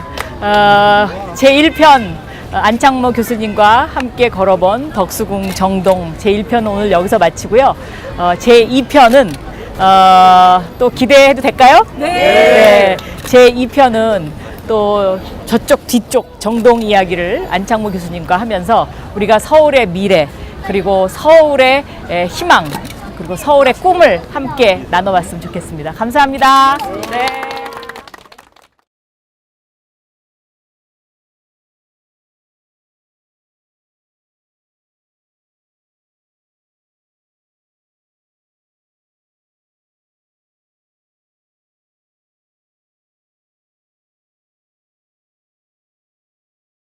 Speaker 1: 제1편 안창모 교수님과 함께 걸어본 덕수궁 정동 제1편은 오늘 여기서 마치고요. 제2편은 또 기대해도 될까요? 네. 제2편은 또 저쪽 뒤쪽 정동 이야기를 안창모 교수님과 하면서 우리가 서울의 미래 그리고 서울의 희망 그리고 서울의 꿈을 함께 나눠봤으면 좋겠습니다. 감사합니다. 네.